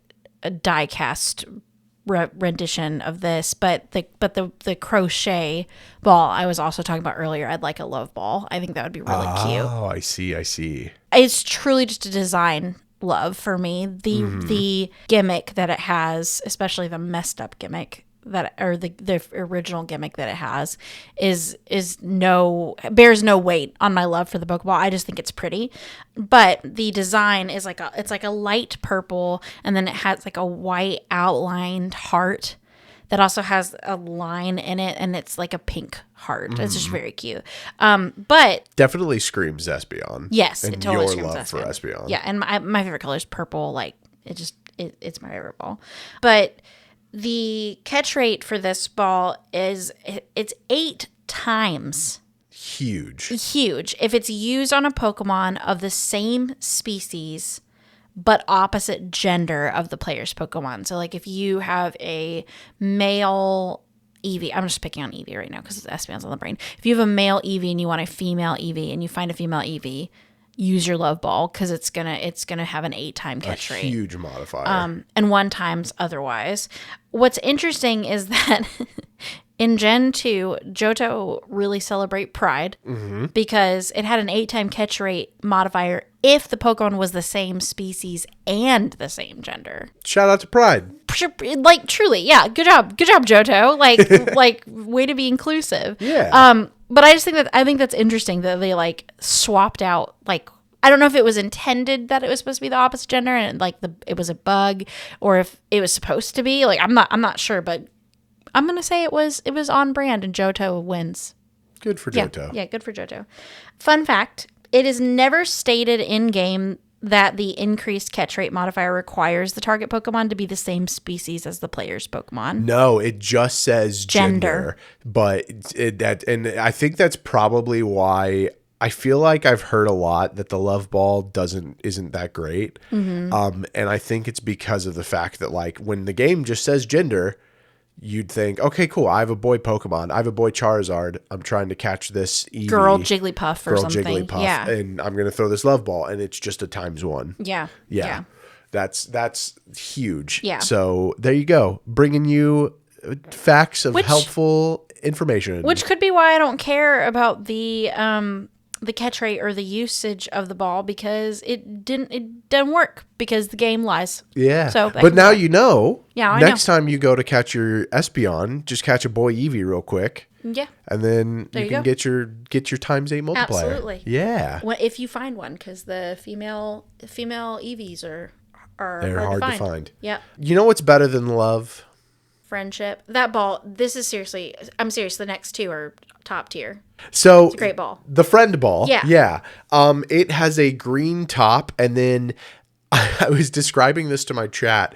die-cast rendition of this, but the crochet ball I was also talking about earlier, I'd like a Love Ball. I think that would be really cute.
Oh, I see.
It's truly just a design love for me. The gimmick that it has, especially the messed up gimmick the original gimmick that it has bears no weight on my love for the Pokeball. I just think it's pretty. But the design is it's like a light purple, and then it has like a white outlined heart that also has a line in it, and it's like a pink heart. It's just very cute. But
definitely screams Espeon.
Yes,
and
it totally
your
screams
love
Espeon.
for Espeon.
Yeah, and my favorite color is purple. Like it's my favorite ball. But the catch rate for this ball it's 8 times.
Huge.
If it's used on a Pokemon of the same species but opposite gender of the player's Pokemon. So like if you have a male Eevee, I'm just picking on Eevee right now because Espeon's on the brain. If you have a male Eevee and you want a female Eevee and you find a female Eevee, use your Love Ball because it's gonna have an 8-time catch rate.
Huge modifier.
And 1 times otherwise. What's interesting is that in Gen 2, Johto really celebrate Pride because it had an 8-time catch rate modifier if the Pokemon was the same species and the same gender.
Shout out to Pride.
Like truly, yeah. Good job, Johto. Like way to be inclusive.
Yeah.
But I think that's interesting that they like swapped out, like, I don't know if it was intended that it was supposed to be the opposite gender and like it was a bug, or if it was supposed to be. Like I'm not sure, but I'm gonna say it was on brand and Johto wins.
Good for Johto.
Yeah, good for Johto. Fun fact: it is never stated in game that the increased catch rate modifier requires the target Pokemon to be the same species as the player's Pokemon.
No, it just says gender. But and I think that's probably why I feel like I've heard a lot that the Love Ball isn't that great. And I think it's because of the fact that like when the game just says gender, you'd think, okay, cool, I have a boy Pokemon. I have a boy Charizard. I'm trying to catch this Eevee.
Girl Jigglypuff or something. Yeah.
And I'm going to throw this Love Ball, and it's just a ×1.
Yeah.
That's huge.
Yeah.
So there you go. Bringing you facts of helpful information.
Which could be why I don't care about the catch rate or the usage of the ball, because it didn't work because the game lies.
Yeah.
So,
but now you know.
Yeah, I
next
know.
time you go to catch your Espeon, just catch a boy Eevee real quick.
Yeah.
And then you can get your ×8 multiplier.
Absolutely.
Yeah.
Well, if you find one, because the female Eevees are
they're hard to find.
Yeah.
You know what's better than love?
Friendship. That ball. This is seriously. I'm serious. The next 2 are top tier.
So
it's a great ball.
The friend ball.
Yeah.
Yeah. It has a green top, and then I was describing this to my chat,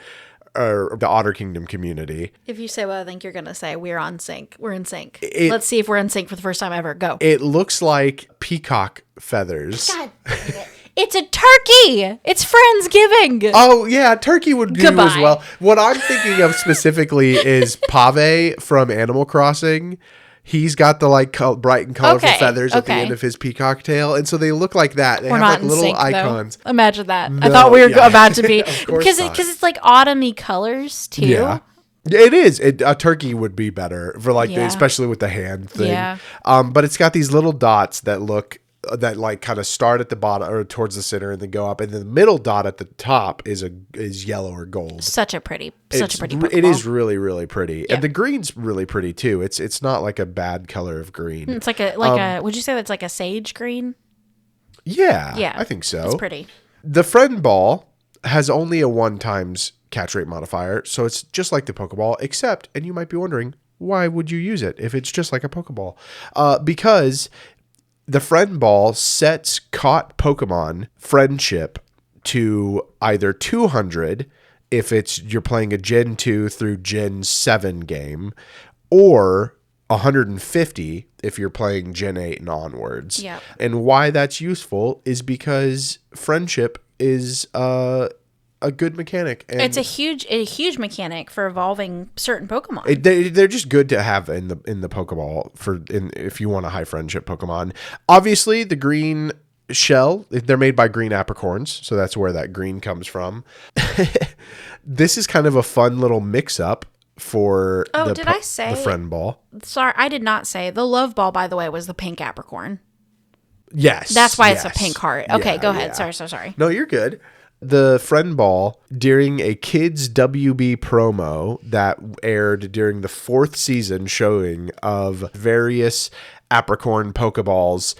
or the Otter Kingdom community.
If you say what I think you're going to say, we're on sync. We're in sync. Let's see if we're in sync for the first time ever. Go.
It looks like peacock feathers.
God damn it. It's a turkey. It's Friendsgiving.
Oh, yeah. Turkey would do as well. What I'm thinking of specifically is Pave from Animal Crossing. He's got the like bright and colorful feathers at the
okay.
end of his peacock tail, and so they look like that. They
We're
have
not
like
in
little
sync,
icons.
Though. Imagine that.
No,
I thought we were
yeah.
about to be
Of course
because
not.
it's like autumny colors too.
Yeah. It is. A turkey would be better for like, especially with the hand thing.
Yeah.
But it's got these little dots that look that like kind of start at the bottom or towards the center and then go up, and the middle dot at the top is yellow or gold.
Such a pretty Pokeball.
It is really, really pretty,
Yeah.
and the green's really pretty too. It's not like a bad color of green.
It's like a would you say that's like a sage green?
Yeah, I think so.
It's pretty.
The friend ball has only a 1x catch rate modifier, so it's just like the Pokeball, except, and you might be wondering, why would you use it if it's just like a Pokeball? Because the friend ball sets caught Pokemon friendship to either 200 if you're playing a Gen 2 through Gen 7 game, or 150 if you're playing Gen 8 and onwards.
Yeah.
And why that's useful is because friendship is a good mechanic. And
It's a huge mechanic for evolving certain Pokemon.
they're just good to have in the Pokeball if you want a high friendship Pokemon. Obviously, the green shell, they're made by green apricorns, so that's where that green comes from. This is kind of a fun little mix up for the friend ball.
Sorry, I did not say. The love ball, by the way, was the pink apricorn.
Yes.
That's why it's a pink heart. Okay, go ahead.
Yeah.
Sorry.
No, you're good. The friend ball during a kids WB promo that aired during the 4th season showing of various apricorn Pokeballs,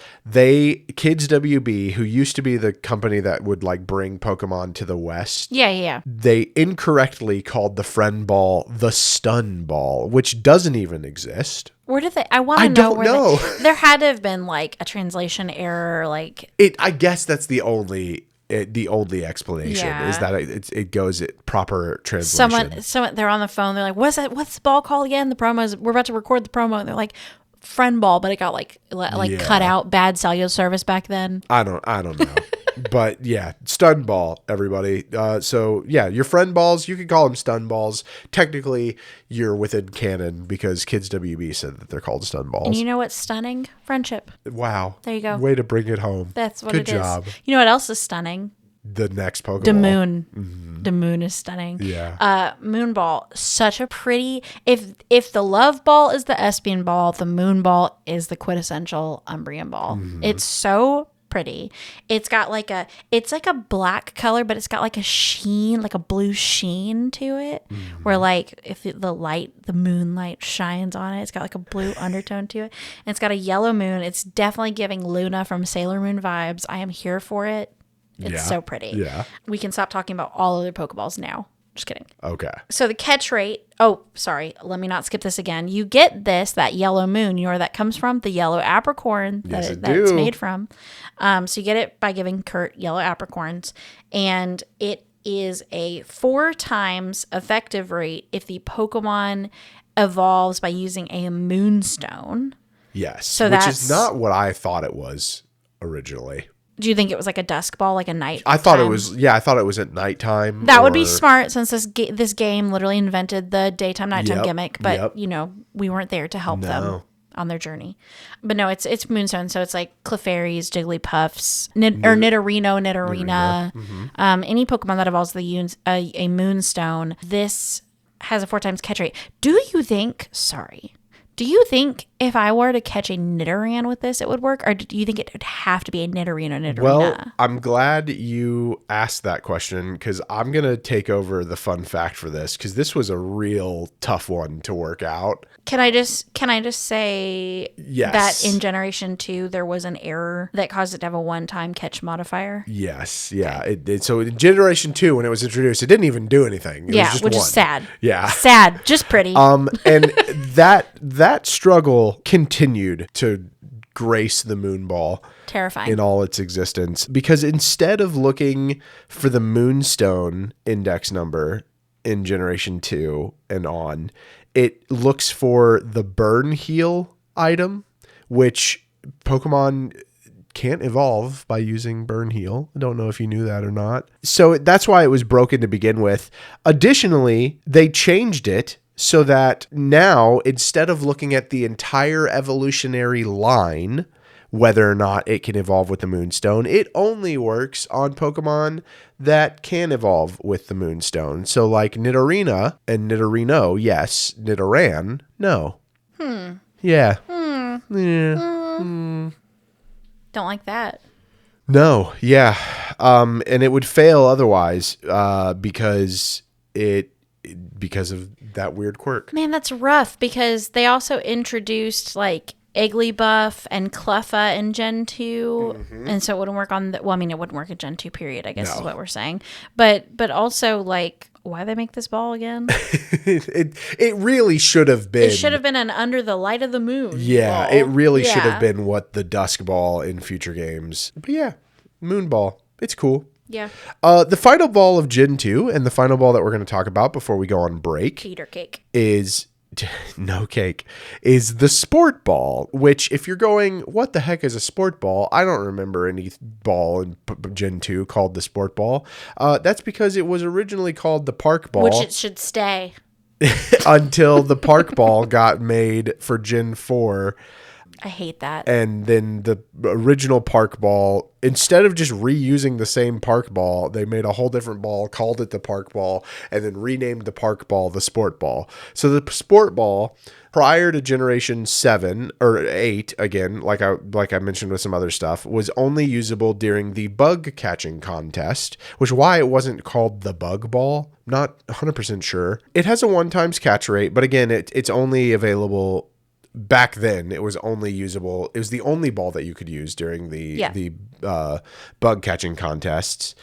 Kids WB, who used to be the company that would like bring Pokemon to the West.
Yeah.
They incorrectly called the friend ball the stun ball, which doesn't even exist.
Where did they? I want to know.
Don't know.
There had to have been like a translation error. Like
I guess that's the only explanation is that it goes at proper translation.
Someone, they're on the phone. They're like, "What's the ball called again?" The promos. We're about to record the promo. And they're like, "Friend ball," but it got cut out. Bad cellular service back then.
I don't know. But yeah, stun ball, everybody. So yeah, your friend balls, you can call them stun balls. Technically, you're within canon because Kids WB said that they're called stun balls.
And you know what's stunning? Friendship.
Wow.
There you go.
Way to bring it home.
That's what
Good
it is.
job.
You know what else is stunning?
The next Pokemon.
The moon.
Mm-hmm.
The moon is stunning.
Yeah.
Moon ball, such a pretty. If the love ball is the Espion ball, the moon ball is the quintessential Umbreon ball.
Mm-hmm.
It's so pretty. It's got it's like a black color, but it's got like a sheen, like a blue sheen to it.
Mm-hmm.
Where like if the moonlight shines on it, it's got like a blue undertone to it. And it's got a yellow moon. It's definitely giving Luna from Sailor Moon vibes. I am here for it. It's so pretty.
Yeah.
We can stop talking about all other Pokeballs now. Just kidding.
Okay.
So the catch rate. Oh, sorry. Let me not skip this again. You get that yellow moon. You know where that comes from? The yellow apricorn that it's made from. So you get it by giving Kurt yellow apricorns. And it is a 4x effective rate if the Pokemon evolves by using a moonstone.
Yes.
So
which is not what I thought it was originally.
Do you think it was like a dusk ball, like a night?
I thought it was. Yeah, I thought it was at nighttime.
That would be smart since this game literally invented the daytime nighttime gimmick. But we weren't there to help them on their journey. But no, it's Moonstone, so it's like Clefairies, Jigglypuffs, Nidorino. Mm-hmm. Any Pokemon that evolves a Moonstone. This has a 4x catch rate. Do you think? Do you think if I were to catch a Nidoran with this, it would work? Or do you think it would have to be a Nidorino?
Well, I'm glad you asked that question because I'm going to take over the fun fact for this because this was a real tough one to work out.
Can I just say
yes.
that in Generation 2, there was an error that caused it to have a one-time catch modifier?
Yes. Yeah. Okay. So in Generation 2, when it was introduced, it didn't even do anything. It was just
which
one.
is sad.
Yeah.
Sad. Just pretty.
And that struggle continued to grace the moon ball.
Terrifying.
In all its existence. Because instead of looking for the Moonstone index number in Generation 2 and on, it looks for the Burn Heal item, which Pokemon can't evolve by using Burn Heal. I don't know if you knew that or not. So that's why it was broken to begin with. Additionally, they changed it so that now, instead of looking at the entire evolutionary line, whether or not it can evolve with the Moonstone, it only works on Pokemon that can evolve with the Moonstone. So like Nidorina and Nidorino, yes. Nidoran, no. Yeah.
Don't like that.
No, yeah. And it would fail otherwise because of that weird quirk.
Man, that's rough because they also introduced like Igglybuff and Cleffa in Gen 2. And so it wouldn't work on the, well, I mean, it wouldn't work in Gen 2 period, I guess is what we're saying. But also like, why they make this ball again?
It really should have been.
It should have been an Under the Light of the Moon
Yeah,
ball.
it really should have been what the Dusk Ball in future games. But yeah, Moon Ball. It's cool.
Yeah.
The final ball of Gen 2 and the final ball that we're going to talk about before we go on break
Peter cake.
is no cake, is the Sport Ball, which if you're going, what the heck is a Sport Ball? I don't remember any ball in Gen 2 called the Sport Ball. That's because it was originally called the Park Ball.
Which it should stay.
Until the Park Ball got made for Gen 4.
I hate that.
And then the original Park Ball, instead of just reusing the same Park Ball, they made a whole different ball, called it the Park Ball, and then renamed the Park Ball the Sport Ball. So the Sport Ball, prior to Generation 7 or 8, again, like I mentioned with some other stuff, was only usable during the bug catching contest, which is why it wasn't called the Bug Ball. Not 100% sure. It has a 1x catch rate, but again, it's only available. Back then, it was only usable. It was the only ball that you could use during the bug catching contests.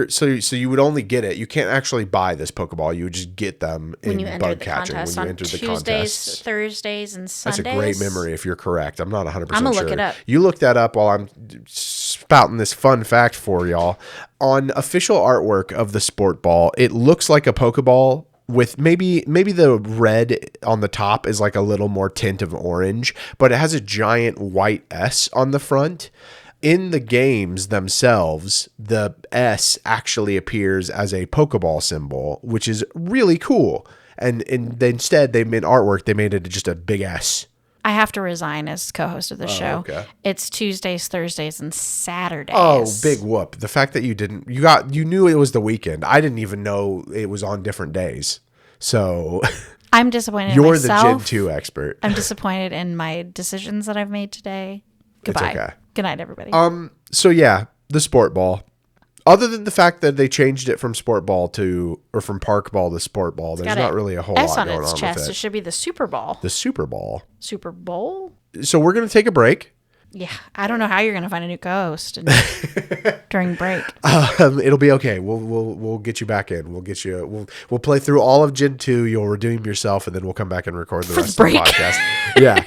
So you would only get it. You can't actually buy this Pokeball. You would just get them in bug catching when you entered the contest.
Tuesdays, Thursdays, and Sundays.
That's a great memory if you're correct. I'm not 100% sure.
I'm gonna look it up.
You look that up while I'm spouting this fun fact for y'all. On official artwork of the Sport Ball, it looks like a Pokeball with maybe the red on the top is like a little more tint of orange, but it has a giant white S on the front. In the games themselves, the S actually appears as a Pokeball symbol, which is really cool. And instead, they made artwork. They made it just a big S.
I have to resign as co-host of the show.
Okay.
It's Tuesdays, Thursdays, and Saturdays.
Oh, big whoop. The fact that you knew it was the weekend. I didn't even know it was on different days. So
I'm disappointed in
you're
myself.
the Gen 2 expert.
I'm disappointed in my decisions that I've made today. Goodbye.
It's okay.
Good night, everybody.
So yeah, the Sport Ball. Other than the fact that they changed it from Sport Ball from Park Ball to Sport Ball, there's not really a whole lot going on with it.
It should be the Super Ball.
The Super Ball.
Super Bowl?
So we're going to take a break.
Yeah, I don't know how you're going to find a new co-host during break.
It'll be okay. We'll get you back in. We'll play through all of Gen 2. You'll redeem yourself, and then we'll come back and record the rest of the podcast. Yeah.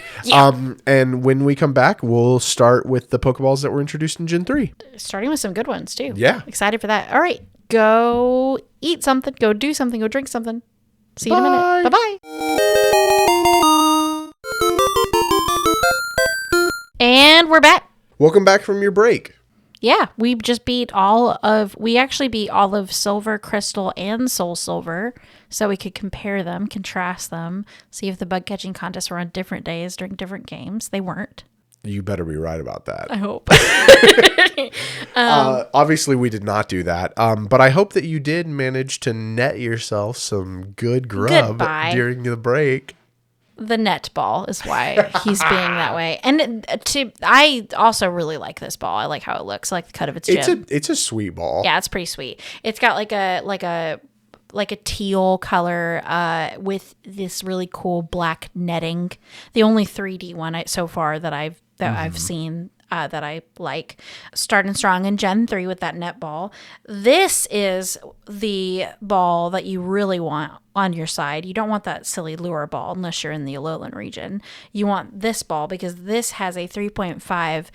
And when we come back, we'll start with the Pokeballs that were introduced in Gen 3.
Starting with some good ones, too.
Yeah.
Excited for that. All right. Go eat something. Go do something. Go drink something. See you in a minute. Bye-bye. And we're back.
Welcome back from your break.
Yeah, we actually beat all of Silver, Crystal, and Soul Silver, so we could compare them, contrast them, see if the bug catching contests were on different days during different games. They weren't.
You better be right about that.
I hope.
Obviously, we did not do that, but I hope that you did manage to net yourself some good grub during the break.
The net ball is why he's being that way. And I also really like this ball. I like how it looks. I like the cut of its jib.
It's a sweet ball.
Yeah, it's pretty sweet. It's got like a teal color with this really cool black netting. The only 3D one so far that I've seen that I like. Starting strong in Gen 3 with that net ball. This is the ball that you really want on your side. You don't want that silly lure ball unless you're in the Alolan region. You want this ball because this has a 3.5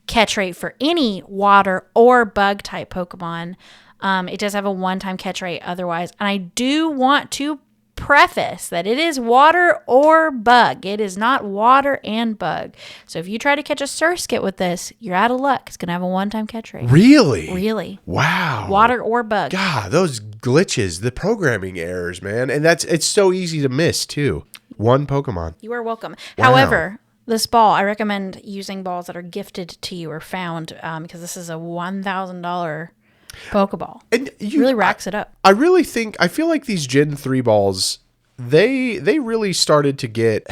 catch rate for any water or bug type Pokemon. It does have a one-time catch rate otherwise. And I do want to preface that it is water or bug. It is not water and bug. So if you try to catch a Surskit with this, you're out of luck. It's going to have a one-time catch rate.
Really?
Really.
Wow.
Water or bug.
God, those glitches, the programming errors, man. And it's so easy to miss too. One Pokemon.
You are welcome.
Wow.
However, this ball, I recommend using balls that are gifted to you or found because this is a $1,000 Pokeball.
And
really racks it up.
I feel like these Gen 3 balls, they really started to get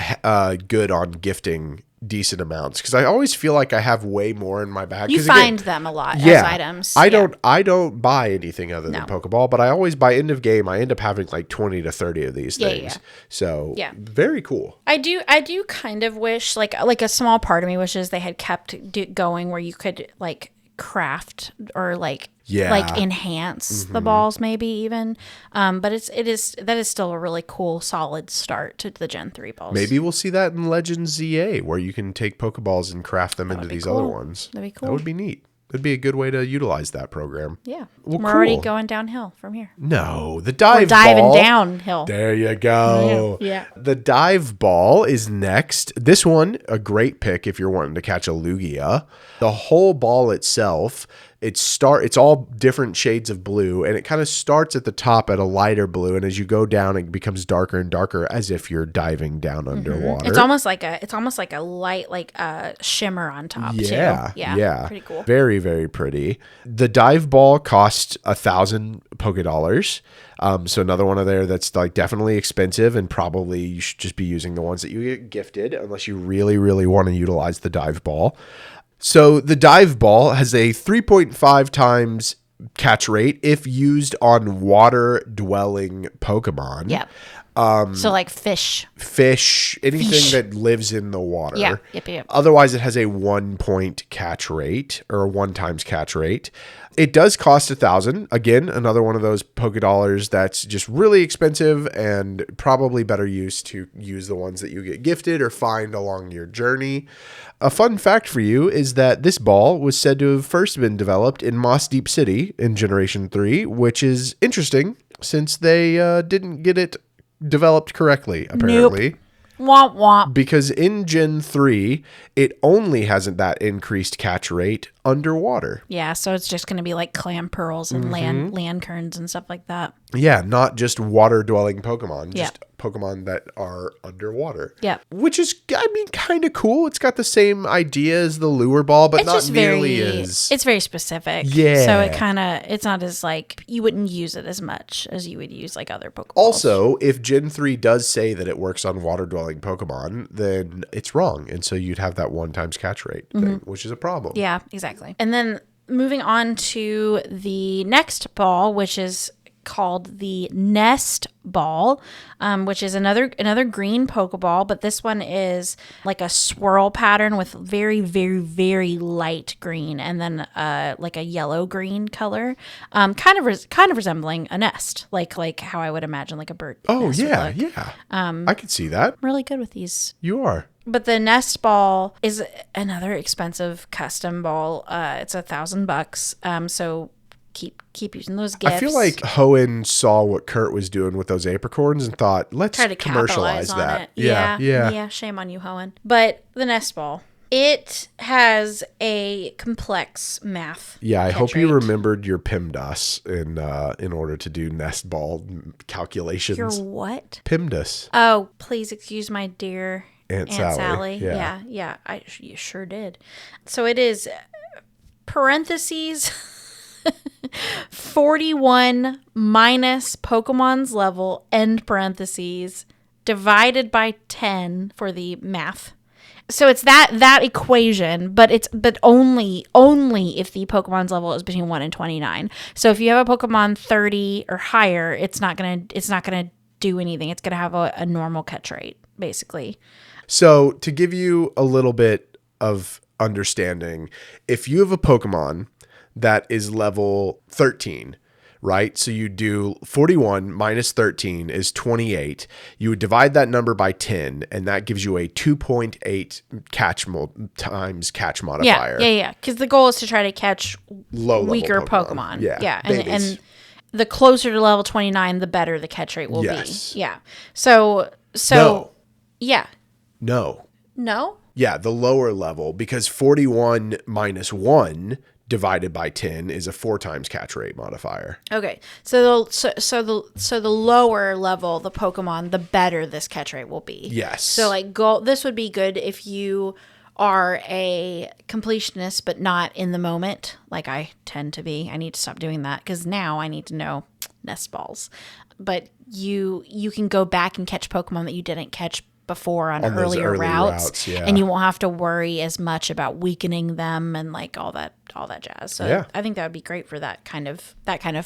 good on gifting decent amounts, because I always feel like I have way more in my bag.
You find them a lot as items.
I don't buy anything other than Pokeball, but I always, by end of game, I end up having like 20 to 30 of these things. Yeah. So very cool.
I do kind of wish, like a small part of me wishes they had kept going where you could like craft or like enhance the balls maybe even, but that is still a really cool solid start to the Gen 3 balls.
Maybe we'll see that in Legends ZA, where you can take Pokeballs and craft them into these other ones.
That'd be cool.
That would be neat. It'd be a good way to utilize that program.
Yeah.
Well,
we're already going downhill from here.
No, the dive
We're diving
ball.
downhill.
There you go.
Yeah.
The dive ball is next. This one, a great pick if you're wanting to catch a Lugia. The whole ball itself, it's all different shades of blue, and it kind of starts at the top at a lighter blue, and as you go down, it becomes darker and darker, as if you're diving down underwater.
It's almost like a light, like shimmer on top too. Yeah. Pretty cool.
Very, very pretty. The dive ball costs 1,000 Pokédollars. So another one of there that's like definitely expensive, and probably you should just be using the ones that you get gifted unless you really, really want to utilize the dive ball. So the dive ball has a 3.5 times catch rate if used on water-dwelling Pokemon.
Yep. So like fish,
anything that lives in the water.
Yeah. Yep.
Otherwise, it has a 1 point catch rate, or a 1 times catch rate. It does cost 1,000. Again, another one of those Pokédollars that's just really expensive, and probably better use to use the ones that you get gifted or find along your journey. A fun fact for you is that this ball was said to have first been developed in Moss Deep City in Generation 3, which is interesting since they didn't get it developed correctly, apparently.
Nope. Womp womp.
Because in Gen 3, it only hasn't that increased catch rate underwater.
Yeah, so it's just going to be like clam pearls and land kerns and stuff like that.
Yeah, not just water-dwelling Pokemon, just Pokemon that are underwater.
Yeah.
Which is, I mean, kind of cool. It's got the same idea as the lure ball, but not nearly as...
It's very specific.
Yeah.
So it's not as like, you wouldn't use it as much as you would use like other Pokeballs.
Also, if Gen 3 does say that it works on water-dwelling Pokemon, then it's wrong. And so you'd have that 1 times catch rate thing, which is a problem.
Yeah, exactly. And then moving on to the next ball, which is called the Nest Ball, which is another green Pokeball, but this one is like a swirl pattern with very, very, very light green, and then like a yellow green color, kind of resembling a nest, like how I would imagine like a bird.
Oh yeah, yeah. I could see that.
I'm really good with these.
You are.
But the Nest Ball is another expensive custom ball. It's $1,000. So keep using those gifts.
I feel like Hoenn saw what Kurt was doing with those apricorns and thought, let's
try to
commercialize that.
It. Yeah. Shame on you, Hoenn. But the Nest Ball, it has a complex math.
Yeah, I hope you remembered your PEMDAS in order to do Nest Ball calculations.
Your what?
PEMDAS.
Oh, please excuse my dear
Aunt Sally.
Yeah. You sure did. So it is parentheses 41 minus Pokemon's level, end parentheses, divided by 10 for the math. So it's that equation, but only if the Pokemon's level is between 1 and 29. So if you have a Pokemon 30 or higher, it's not gonna do anything. It's gonna have a normal catch rate, basically.
So to give you a little bit of understanding, if you have a Pokemon that is level 13, right? So you do 41 minus 13 is 28. You would divide that number by 10, and that gives you a 2.8 times catch modifier.
Yeah. Because the goal is to try to catch weaker Pokemon. Yeah. And the closer to level 29, the better the catch rate will be. Yeah. So
no.
Yeah.
No.
No?
Yeah, the lower level, because 41 minus 1 divided by 10 is a 4 times catch rate modifier.
Okay. So the lower level the Pokemon, the better this catch rate will be.
Yes.
So like this would be good if you are a completionist but not in the moment, like I tend to be. I need to stop doing that because now I need to know nest balls. But you can go back and catch Pokemon that you didn't catch before on earlier routes, and you won't have to worry as much about weakening them and like all that jazz. So I think that would be great for that kind of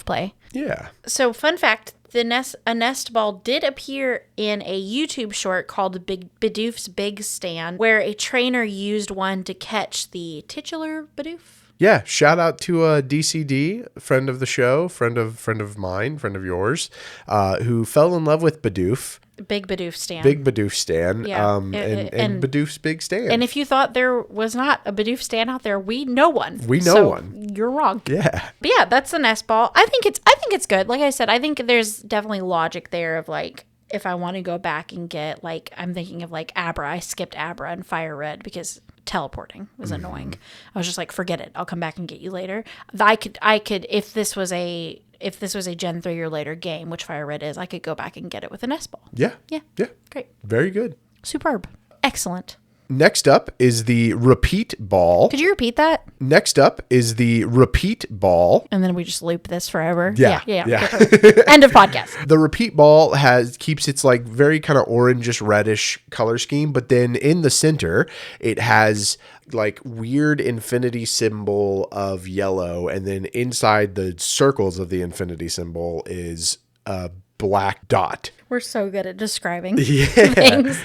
play.
Yeah.
So fun fact, a nest ball did appear in a YouTube short called Bidoof's Big Stand, where a trainer used one to catch the titular Bidoof.
Yeah, shout out to DCD, friend of the show, friend of mine, friend of yours, who fell in love with Bidoof.
Big Bidoof stand.
Big Bidoof stand.
Yeah.
And Bidoof's Big Stand.
And if you thought there was not a Bidoof stand out there, we know one.
One.
You're wrong.
Yeah.
But yeah, that's the nest ball. I think it's good. Like I said, I think there's definitely logic there of like, if I want to go back and get like, I'm thinking of like Abra. I skipped Abra and Fire Red because teleporting was annoying. I was just like, forget it. I'll come back and get you later. I could if this was a Gen 3 or later game, which Fire Red is, I could go back and get it with a nest ball.
Yeah.
Yeah.
Yeah.
Great.
Very good.
Superb. Excellent.
Next up is the repeat ball.
Could you repeat that?
Next up is the repeat ball.
And then we just loop this forever.
Yeah.
Okay, end of podcast.
The repeat ball keeps its like very kind of orangish reddish color scheme, but then in the center it has like weird infinity symbol of yellow, and then inside the circles of the infinity symbol is a black dot.
We're so good at describing
things.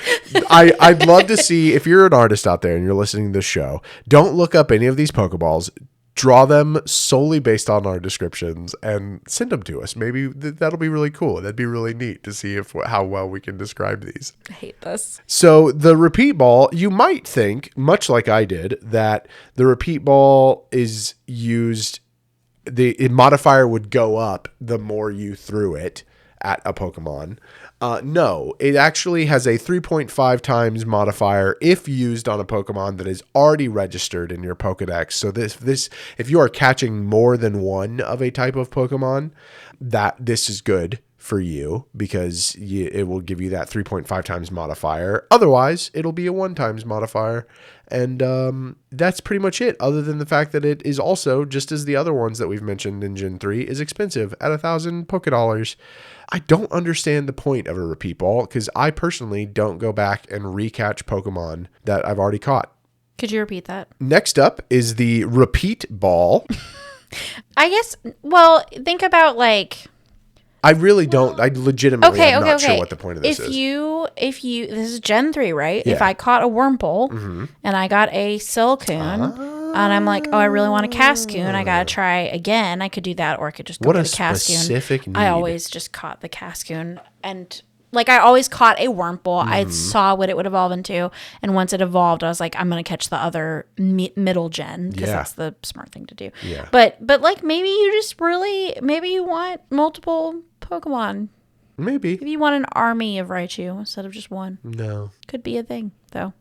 I'd love to see, if you're an artist out there and you're listening to this show, don't look up any of these Pokeballs. Draw them solely based on our descriptions and send them to us. Maybe that'll be really cool. That'd be really neat to see how well we can describe these.
I hate this.
So the repeat ball, you might think, much like I did, that the repeat ball is used, the modifier would go up the more you threw it at a Pokemon. No, it actually has a 3.5 times modifier if used on a Pokemon that is already registered in your Pokedex. So this if you are catching more than one of a type of Pokemon, this is good for you because it will give you that 3.5 times modifier. Otherwise, it'll be a 1 times modifier. And that's pretty much it, other than the fact that it is also, just as the other ones that we've mentioned in Gen 3, is expensive at 1,000 Pokédollars. I don't understand the point of a repeat ball because I personally don't go back and recatch Pokemon that I've already caught.
Could you repeat that?
Next up is the repeat ball.
I guess, well, think about like...
I really don't. I legitimately am not sure what the point of this is.
If you, this is Gen 3, right?
Yeah.
If I caught a Wurmple and I got a Silcoon and I'm like, oh, I really want a Cascoon, I got to try again. I could do that, or I could just go get a Cascoon.
Specific need.
I always just caught the Cascoon, and like I always caught a Wurmple. I saw what it would evolve into, and once it evolved, I was like, I'm going to catch the other middle gen because that's the smart thing to do.
Yeah.
But like maybe you want multiple Pokemon.
Maybe
you want an army of Raichu instead of just one.
No.
Could be a thing, though.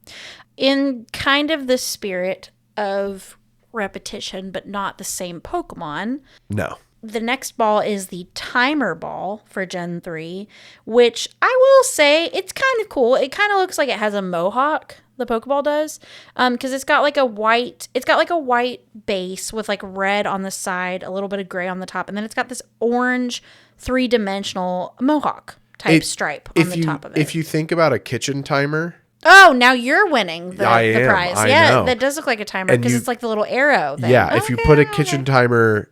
In kind of the spirit of repetition, but not the same Pokemon.
No.
The next ball is the Timer Ball for Gen 3, which I will say it's kind of cool. It kind of looks like it has a mohawk, the Pokeball does, because it's got like a white base with like red on the side, a little bit of gray on the top, and then it's got this orange 3-dimensional mohawk type stripe on the top of it.
If you think about a kitchen timer.
Oh, now you're winning the prize.
I know.
That does look like a timer because it's like the little arrow thing.
Yeah, if you put a kitchen timer.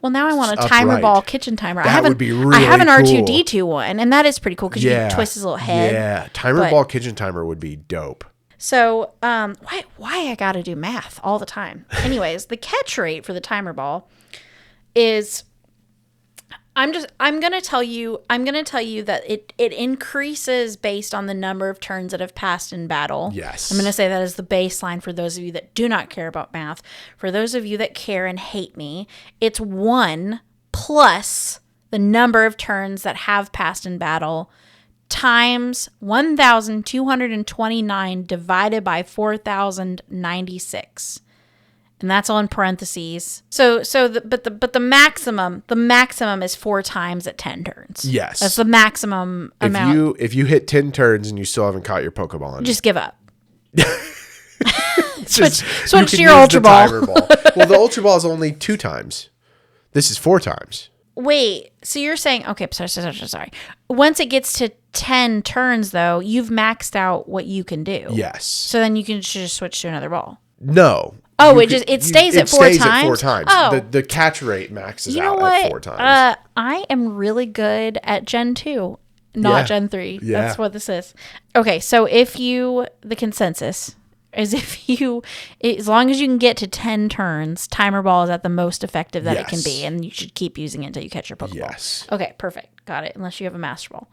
Well, now I want a Timer Ball kitchen timer.
That would be really cool.
I have an R2-D2 one, and that is pretty cool because you can twist his little head.
Yeah, Timer Ball kitchen timer would be dope.
So, why I got to do math all the time? Anyways, the catch rate for the Timer Ball is. I'm gonna tell you that it increases based on the number of turns that have passed in battle.
Yes.
I'm gonna say that as the baseline for those of you that do not care about math. For those of you that care and hate me, it's 1 plus the number of turns that have passed in battle times 1,229 divided by 4,096. And that's all in parentheses. But the maximum is 4 times at 10 turns.
Yes.
That's the maximum amount.
If you hit 10 turns and you still haven't caught your Pokemon,
just give up.
switch
to your Ultra Ball.
Well, the Ultra Ball is only 2 times. This is 4 times.
Wait, so you're saying, okay, sorry. Once it gets to 10 turns, though, you've maxed out what you can do.
Yes.
So then you can just switch to another ball.
No.
Oh, it stays at 4 times?
At 4 times.
Oh.
The catch rate maxes out at 4 times.
I am really good at Gen 2, not Gen 3.
Yeah.
That's what this is. Okay, so the consensus is as long as you can get to 10 turns, Timer Ball is at the most effective that it can be, and you should keep using it until you catch your Pokeball.
Yes.
Okay, perfect. Got it. Unless you have a Master Ball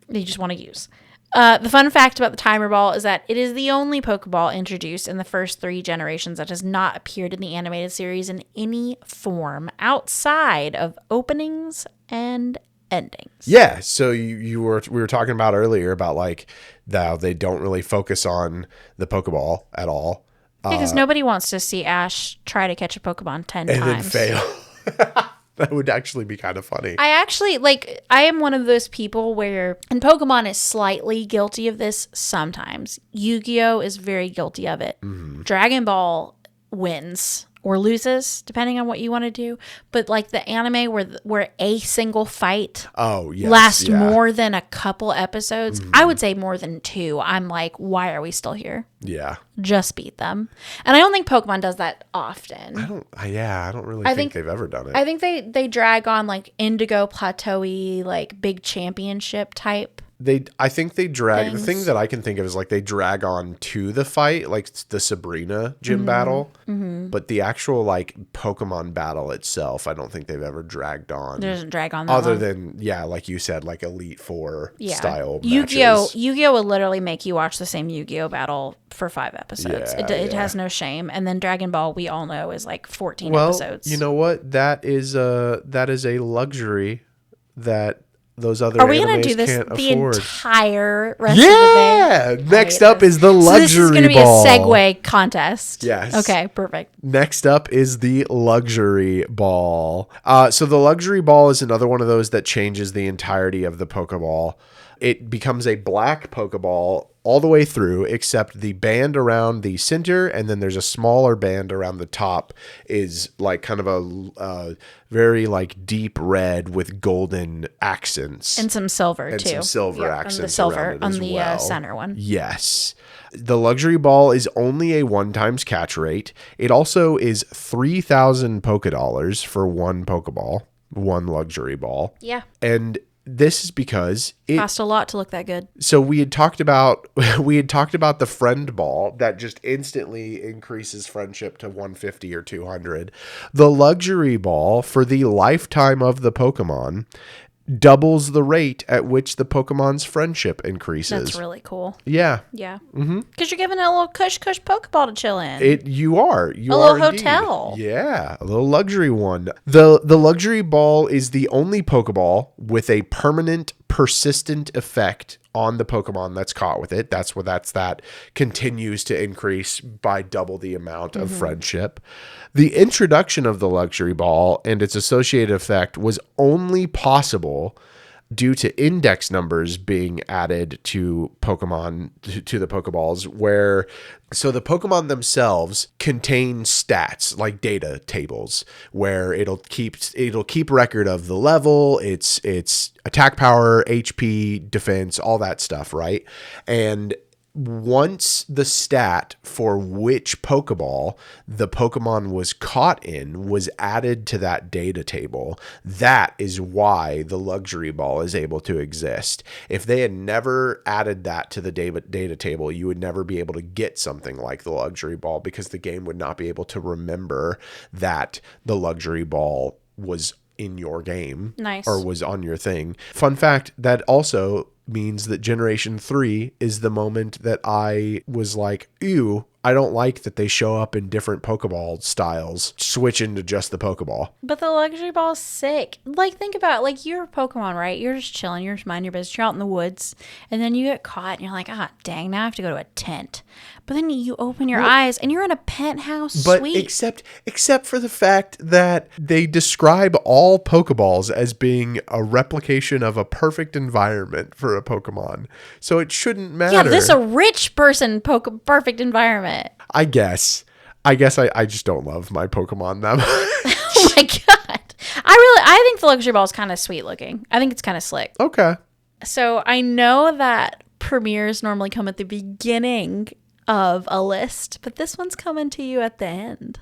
that you just want to use. The fun fact about the Timer Ball is that it is the only Pokeball introduced in the first 3 generations that has not appeared in the animated series in any form outside of openings and endings.
Yeah, so we were talking about earlier about like how they don't really focus on the Pokeball at all.
Because nobody wants to see Ash try to catch a Pokemon 10
and
times.
then fail. That would actually be kind of funny.
I am one of those people where, and Pokemon is slightly guilty of this sometimes. Yu-Gi-Oh! Is very guilty of it. Mm-hmm. Dragon Ball wins or loses, depending on what you want to do. But like the anime where a single fight lasts more than a couple episodes, I would say more than 2. I'm like, why are we still here?
Yeah.
Just beat them. And I don't think Pokemon does that often.
I don't really think they've ever done it.
I think they drag on like Indigo Plateau-y, like big championship type.
I think they drag
things.
The thing that I can think of is like they drag on to the fight, like the Sabrina gym battle, but the actual like Pokemon battle itself, I don't think they've ever dragged on.
It doesn't drag on that
other
long.
than like you said, like Elite Four style matches.
Yu-Gi-Oh will literally make you watch the same Yu-Gi-Oh battle for 5 episodes. It has no shame. And then Dragon Ball, we all know, is like 14 episodes.
You know what? That is a luxury that those other animes
going to do this
can't
the
afford.
Entire rest of the day?
Yeah. Next up is the luxury ball.
So this is going to be a segue contest.
Yes.
Okay, perfect.
Next up is the luxury ball. So the luxury ball is another one of those that changes the entirety of the Pokeball. It becomes a black Pokeball all the way through, except the band around the center, and then there's a smaller band around the top is like kind of a very like deep red with golden accents.
And some silver, too.
And some silver accents
on the silver,
around it
on
as
the
well.
center one.
Yes. The luxury ball is only a 1 times catch rate. It also is 3,000 Pokédollars for 1 Pokeball, 1 luxury ball.
Yeah.
And this is because it
cost a lot to look that good.
So we had talked about the friend ball that just instantly increases friendship to 150 or 200. The luxury ball for the lifetime of the Pokemon doubles the rate at which the Pokemon's friendship increases.
That's really cool.
Yeah.
Yeah. Because you're giving it a little cush Pokeball to chill in.
You are.
A little hotel.
Indeed. Yeah. A little luxury one. The luxury ball is the only Pokeball with a permanent, persistent effect on the Pokemon that's caught with it. That continues to increase by double the amount of friendship. The introduction of the luxury ball and its associated effect was only possible due to index numbers being added to Pokemon, to the Pokeballs, so the Pokemon themselves contain stats like data tables where it'll keep record of the level, its attack power, HP, defense, all that stuff, right? And once the stat for which Pokeball the Pokemon was caught in was added to that data table, that is why the luxury ball is able to exist. If they had never added that to the data table, you would never be able to get something like the luxury ball because the game would not be able to remember that the luxury ball was in your game.
Nice.
Or was on your thing. Fun fact, that also means that Generation 3 is the moment that I was like, ew, I don't like that they show up in different Pokeball styles, switch into just the Pokeball.
But the luxury ball is sick. Like, think about it. Like, you're a Pokemon, right? You're just chilling. You're just minding your business. You're out in the woods. And then you get caught and you're like, dang, now I have to go to a tent. But then you open your eyes and you're in a penthouse suite.
Except for the fact that they describe all Pokeballs as being a replication of a perfect environment for a Pokemon. So it shouldn't matter.
Yeah, this is a rich person perfect environment.
I guess I just don't love my Pokemon that much.
Oh my God. I think the luxury ball is kind of sweet looking. I think it's kind of slick.
Okay.
So I know that premieres normally come at the beginning of a list, but this one's coming to you at the end.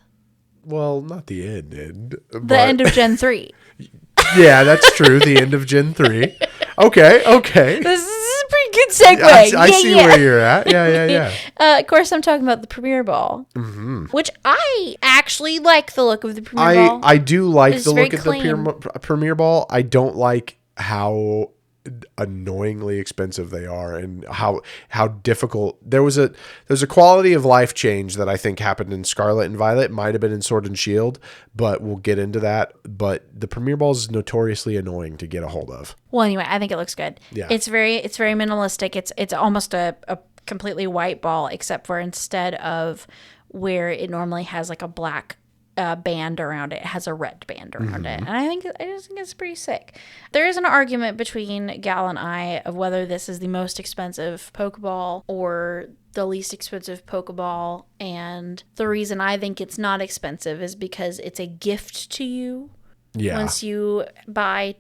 Well, not the end.
The end of Gen 3.
Yeah, that's true. The end of Gen 3. Okay.
This is a pretty good segue.
I see where you're at. Yeah.
Of course, I'm talking about the Premier Ball, which I actually like the look of the Premier Ball.
I do like
It's
the
very
look of
clean.
the Premier Ball. I don't like how annoyingly expensive they are and how difficult. There's a quality of life change that I think happened in Scarlet and Violet. It might have been in Sword and Shield, but we'll get into that. But the Premier Ball is notoriously annoying to get a hold of.
Well, anyway, I think it looks good.
Yeah.
It's very minimalistic. It's almost a completely white ball, except for instead of where it normally has like a black band around it has a red band around it, and I just think it's pretty sick. There is an argument between Gal and I of whether this is the most expensive Pokeball or the least expensive Pokeball, and the reason I think it's not expensive is because it's a gift to you.
Yeah.
Once you buy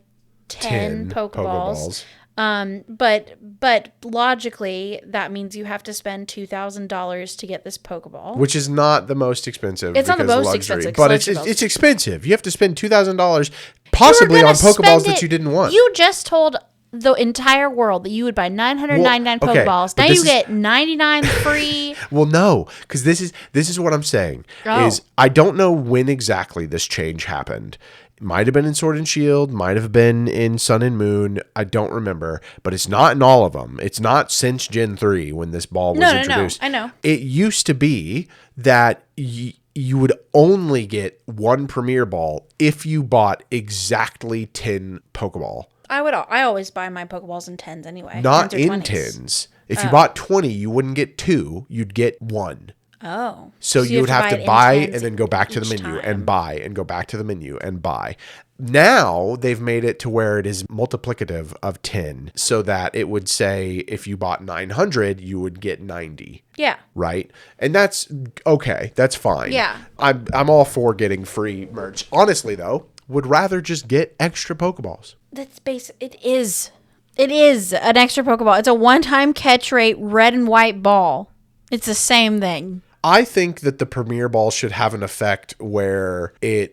10 Pokeballs. But logically, that means you have to spend $2,000 to get this Pokeball,
Which is not the most expensive.
It's not the most
luxury,
expensive,
but
it's
it's expensive. You have to spend $2,000 possibly on Pokeballs that you didn't want.
You just told the entire world that you would buy 999 Pokeballs. Now you get 99 free.
Well, no, because this is what I'm saying. Is I don't know when exactly this change happened. Might have been in Sword and Shield, might have been in Sun and Moon. I don't remember, but it's not in all of them. It's not since Gen 3 when this ball was introduced.
No, I know.
It used to be that you would only get one Premier Ball if you bought exactly 10 Pokeball.
I always buy my Pokeballs in 10s anyway.
Not
10s or
in
20s.
10s. If you bought 20, you wouldn't get 2. You'd get 1.
Oh.
So you would have to buy and then go back to the
each
menu
time.
and buy and go back to the menu and buy. Now they've made it to where it is multiplicative of 10 so that it would say if you bought 900, you would get 90.
Yeah.
Right? And that's okay. That's fine.
Yeah.
I'm all for getting free merch. Honestly, though, would rather just get extra Pokeballs.
That's basic. It is an extra Pokeball. It's a one-time catch rate red and white ball. It's the same thing.
I think that the Premier Ball should have an effect where I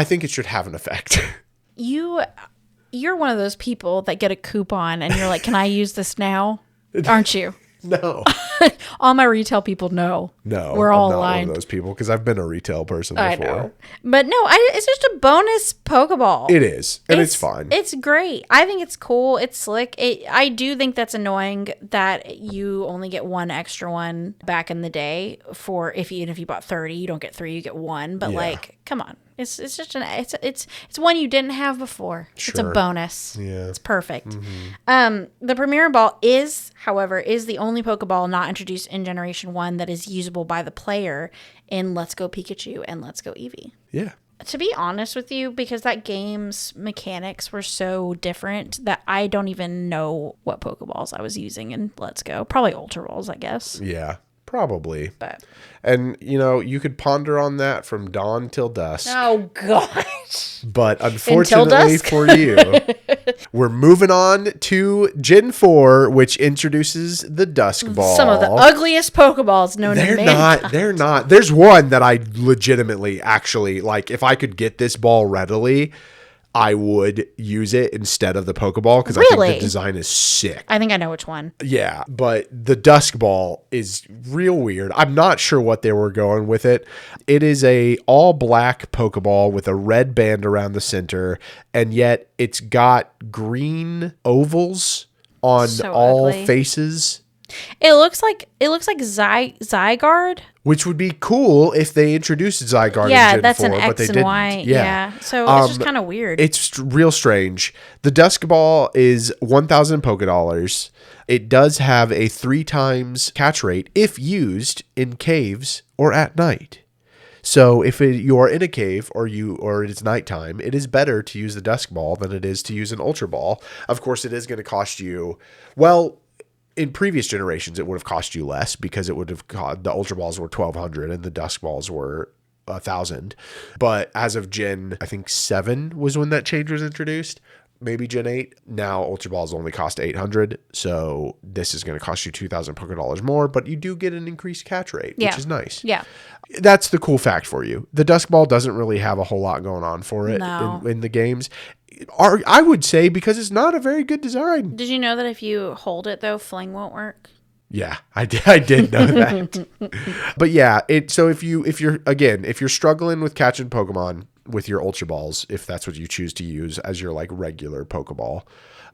think it should have an effect.
You're one of those people that get a coupon and you're like, can I use this now? Aren't you?
No.
All my retail people know.
No.
We're all
I'm not
aligned.
one of those people because I've been a retail person before.
I know. But no, it's just a bonus Pokeball.
It is. And it's fine.
It's great. I think it's cool. It's slick. I do think that's annoying that you only get one extra one back in the day for even if you bought 30, you don't get 3, you get 1. But like, come on. It's just it's one you didn't have before.
Sure.
It's a bonus.
Yeah.
It's perfect. The Premier Ball however, is the only Pokeball not introduced in Generation 1 that is usable by the player in Let's Go Pikachu and Let's Go Eevee.
Yeah.
To be honest with you, because that game's mechanics were so different that I don't even know what Pokeballs I was using in Let's Go. Probably Ultra Balls, I guess.
Yeah. Probably.
But
and you could ponder on that from dawn till dusk.
Oh gosh.
But unfortunately
dusk?
for you, we're moving on to Gen 4, which introduces the Dusk Ball.
Some of the ugliest Pokeballs known to mankind.
They're not. There's one that I legitimately actually like. If I could get this ball readily, I would use it instead of the Pokeball because I think the design is sick.
I think I know which one.
Yeah, but the Dusk Ball is real weird. I'm not sure what they were going with it. It is a all black Pokeball with a red band around the center, and yet it's got green ovals on all faces.
It looks like Zygarde,
which would be cool if they introduced Zygarde in Gen 4,
that's an X
but they
and
didn't.
Y. Yeah. So it's just kind of weird.
It's real strange. The Dusk Ball is 1,000 Pokédollars. It does have a 3 times catch rate if used in caves or at night. So if you are in a cave or it's nighttime, it is better to use the Dusk Ball than it is to use an Ultra Ball. Of course, it is going to cost you, well, in previous generations, it would have cost you less because it would have the Ultra Balls were 1,200 and the Dusk Balls were 1,000. But as of Gen, I think 7 was when that change was introduced. Maybe Gen 8. Now Ultra Balls only cost 800. So this is going to cost you 2,000 Pokédollars more, but you do get an increased catch rate, which is nice.
Yeah.
That's the cool fact for you. The Dusk Ball doesn't really have a whole lot going on for it in the games. I would say because it's not a very good design.
Did you know that if you hold it though, fling won't work?
Yeah, I did know that. But yeah, so if you're struggling with catching Pokemon with your Ultra Balls, if that's what you choose to use as your like regular Pokeball,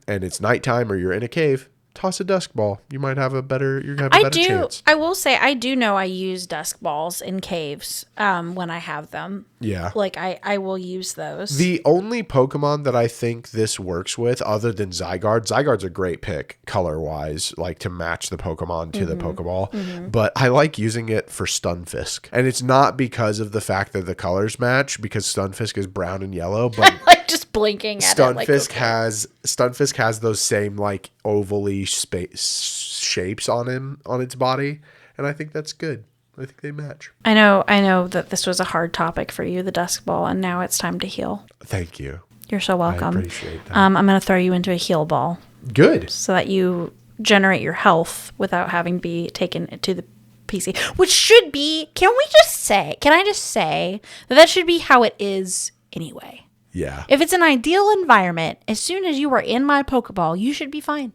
and it's nighttime or you're in a cave, toss a Dusk Ball. You might have a better chance.
I will say I do know I use Dusk Balls in caves when I have them.
Yeah.
Like I will use those.
The only Pokemon that I think this works with other than Zygarde's a great pick color-wise, like to match the Pokemon to the Pokeball. Mm-hmm. But I like using it for Stunfisk. And it's not because of the fact that the colors match, because Stunfisk is brown and yellow, but
like just blinking at it. Like,
Stunfisk has those same like ovally shapes on its body, and I think that's good. I think they match.
I know that this was a hard topic for you, the Dusk Ball, and now it's time to heal.
Thank you.
You're so welcome.
I appreciate that.
I'm going to throw you into a heal ball.
Good.
So that you generate your health without having to be taken to the PC, which should be, can I just say that should be how it is anyway.
Yeah.
If it's an ideal environment, as soon as you are in my Pokeball, you should be fine.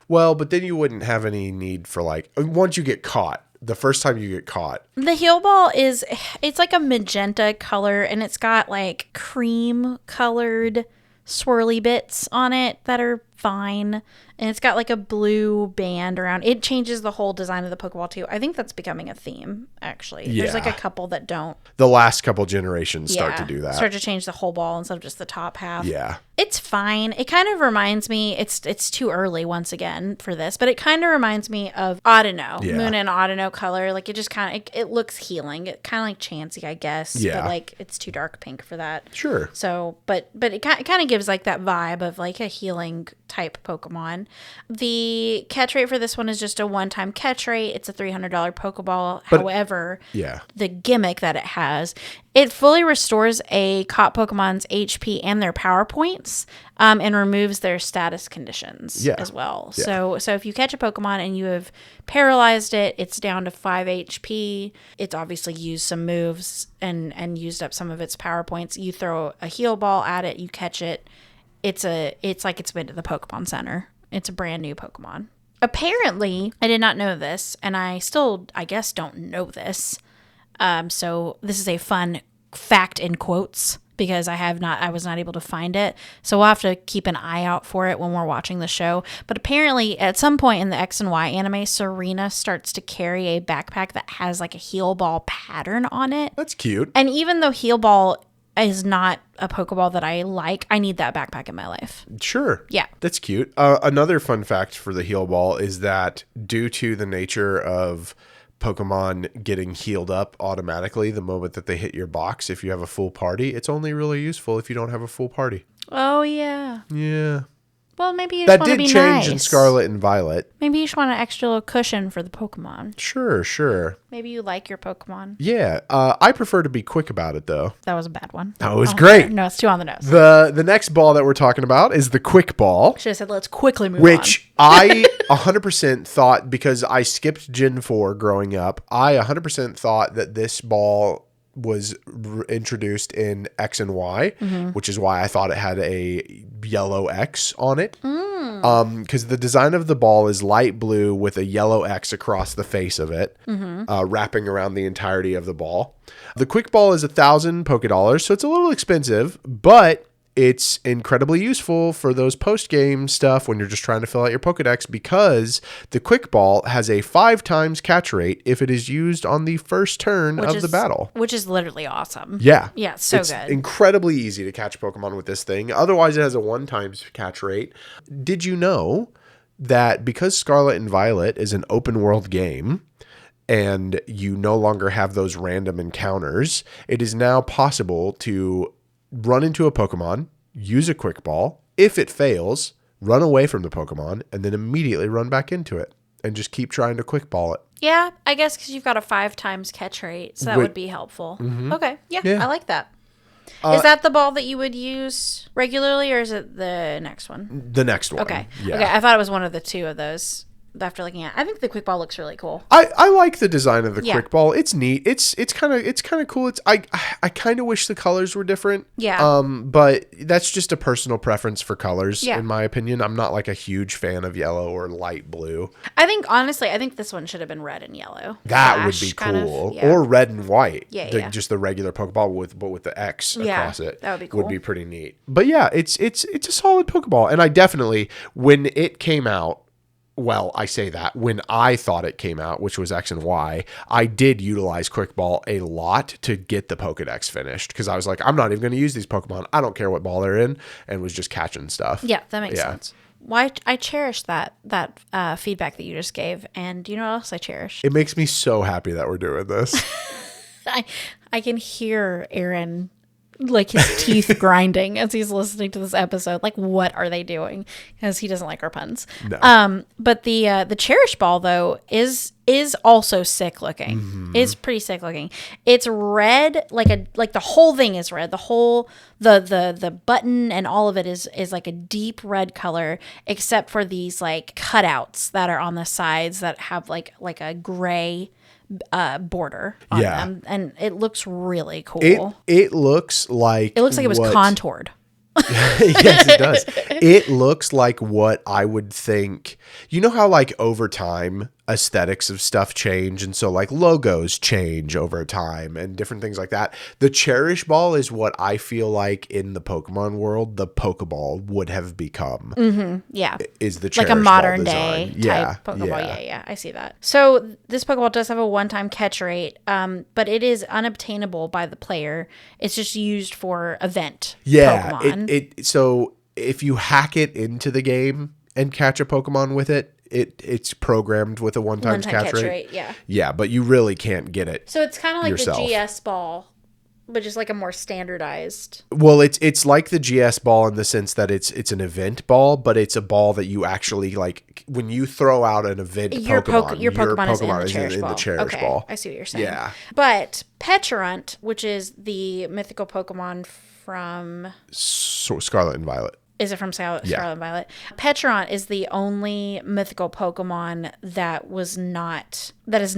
Well, but then you wouldn't have any need for once you get caught, the first time you get caught.
The heal ball it's like a magenta color and it's got like cream colored swirly bits on it that are fine. And it's got like a blue band around. It changes the whole design of the Pokeball too. I think that's becoming a theme, actually. Yeah. There's like a couple that don't.
The last couple generations start to do that.
Start to change the whole ball instead of just the top half.
Yeah.
It's fine. It kind of reminds me, it's too early once again for this, but it kind of reminds me of Audino, Moon and Audino color. Like it just kind of, it looks healing. It kind of like Chansey, I guess.
Yeah.
But like it's too dark pink for that.
Sure.
So, but it kind of gives like that vibe of like a healing type Pokemon. The catch rate for this one is just a one-time catch rate. It's a $300 Pokeball. However, the gimmick that it has, it fully restores a caught Pokemon's HP and their power points, and removes their status conditions as well. Yeah. So if you catch a Pokemon and you have paralyzed it, it's down to 5 HP. It's obviously used some moves and used up some of its power points. You throw a heal ball at it, you catch it. It's like it's been to the Pokemon Center. It's a brand new Pokemon. Apparently, I did not know this, and I still, I guess, don't know this. So this is a fun fact in quotes because I was not able to find it. So we'll have to keep an eye out for it when we're watching the show. But apparently, at some point in the X and Y anime, Serena starts to carry a backpack that has like a heal ball pattern on it.
That's cute.
And even though heal ball is not a Pokeball that I like, I need that backpack in my life.
Sure.
Yeah.
That's cute. Another fun fact for the heal ball is that due to the nature of Pokemon getting healed up automatically the moment that they hit your box, if you have a full party, it's only really useful if you don't have a full party.
Oh, yeah.
Yeah.
Well, maybe you just want to be nice.
That did change in Scarlet and Violet.
Maybe you just want an extra little cushion for the Pokemon.
Sure.
Maybe you like your Pokemon.
Yeah. I prefer to be quick about it, though.
That was a bad one.
That was great.
No, it's too on the nose.
The next ball that we're talking about is the Quick Ball.
Should have said, let's quickly move on.
Which I 100% thought, because I skipped Gen 4 growing up, I 100% thought that this ball was introduced in X and Y, which is why I thought it had a yellow X on it. Because the design of the ball is light blue with a yellow X across the face of it, wrapping around the entirety of the ball. The quick ball is 1,000 Pokédollars, so it's a little expensive, but it's incredibly useful for those post-game stuff when you're just trying to fill out your Pokedex, because the quick ball has a 5 times catch rate if it is used on the first turn of the battle.
Which is literally awesome.
Yeah.
Yeah, it's good.
It's incredibly easy to catch Pokemon with this thing. Otherwise, it has a 1 times catch rate. Did you know that because Scarlet and Violet is an open world game, and you no longer have those random encounters, it is now possible to run into a Pokemon, use a quick ball. If it fails, run away from the Pokemon, and then immediately run back into it and just keep trying to quick ball it.
Yeah, I guess because you've got a 5 times catch rate, so that would be helpful. Okay, yeah, I like that. Is that the ball that you would use regularly, or is it the next one?
The next one.
Okay.
Yeah.
Okay, I thought it was one of the 2 of those. After looking at, I think the quick ball looks really cool.
I like the design of the quick ball. It's neat. It's kind of cool. I kind of wish the colors were different.
Yeah.
But that's just a personal preference for colors,
Yeah.
in my opinion. I'm not like a huge fan of yellow or light blue.
I think honestly, this one should have been red and yellow.
That would be
Flash kind of,
cool.
yeah.
Or red and white.
Yeah.
Just the regular Pokeball with the X across it.
That would be cool.
Would be pretty neat. But yeah, it's a solid Pokeball, and I definitely, when it came out. Well, I say that when I thought it came out, which was X and Y, I did utilize Quick Ball a lot to get the Pokedex finished, because I was like, I'm not even going to use these Pokemon. I don't care what ball they're in, and was just catching stuff.
Yeah, that makes sense. Why I cherish that feedback that you just gave, and do you know what else I cherish?
It makes me so happy that we're doing this.
I can hear Aaron, like, his teeth grinding as he's listening to this episode. Like, what are they doing? Because he doesn't like our puns.
No.
But the Cherish Ball, though, is also sick looking. It's pretty sick looking. It's red, like the whole thing is red. The whole the button and all of it is like a deep red color, except for these like cutouts that are on the sides that have like a gray border on them, and it looks really cool.
It looks like
it was contoured.
Yes, it does. It looks like what I would think. You know how like over time aesthetics of stuff change, and so like logos change over time and different things like that. The Cherish Ball is what I feel like in the Pokemon world the Pokeball would have become.
Yeah.
Is the Cherish
like a modern
Ball
day
design.
type Pokeball. Yeah, I see that. So this Pokeball does have a 1-time catch rate, but it is unobtainable by the player. It's just used for event Pokemon.
So if you hack it into the game and catch a Pokemon with it, it's programmed with a 1-time catch rate. Yeah, but you really can't get it.
So it's kind of like
yourself.
the GS ball, but just like a more standardized.
Well, it's like the GS ball in the sense that it's an event ball, but it's a ball that you actually like when you throw out an event Pokemon.
Your Pokemon is in
the Cherish Ball.
I see what you're saying.
Yeah.
But Pecharunt, which is the mythical Pokemon from
Scarlet and Violet.
Is it from Scarlet and Violet? Pecharunt is the only mythical Pokemon that has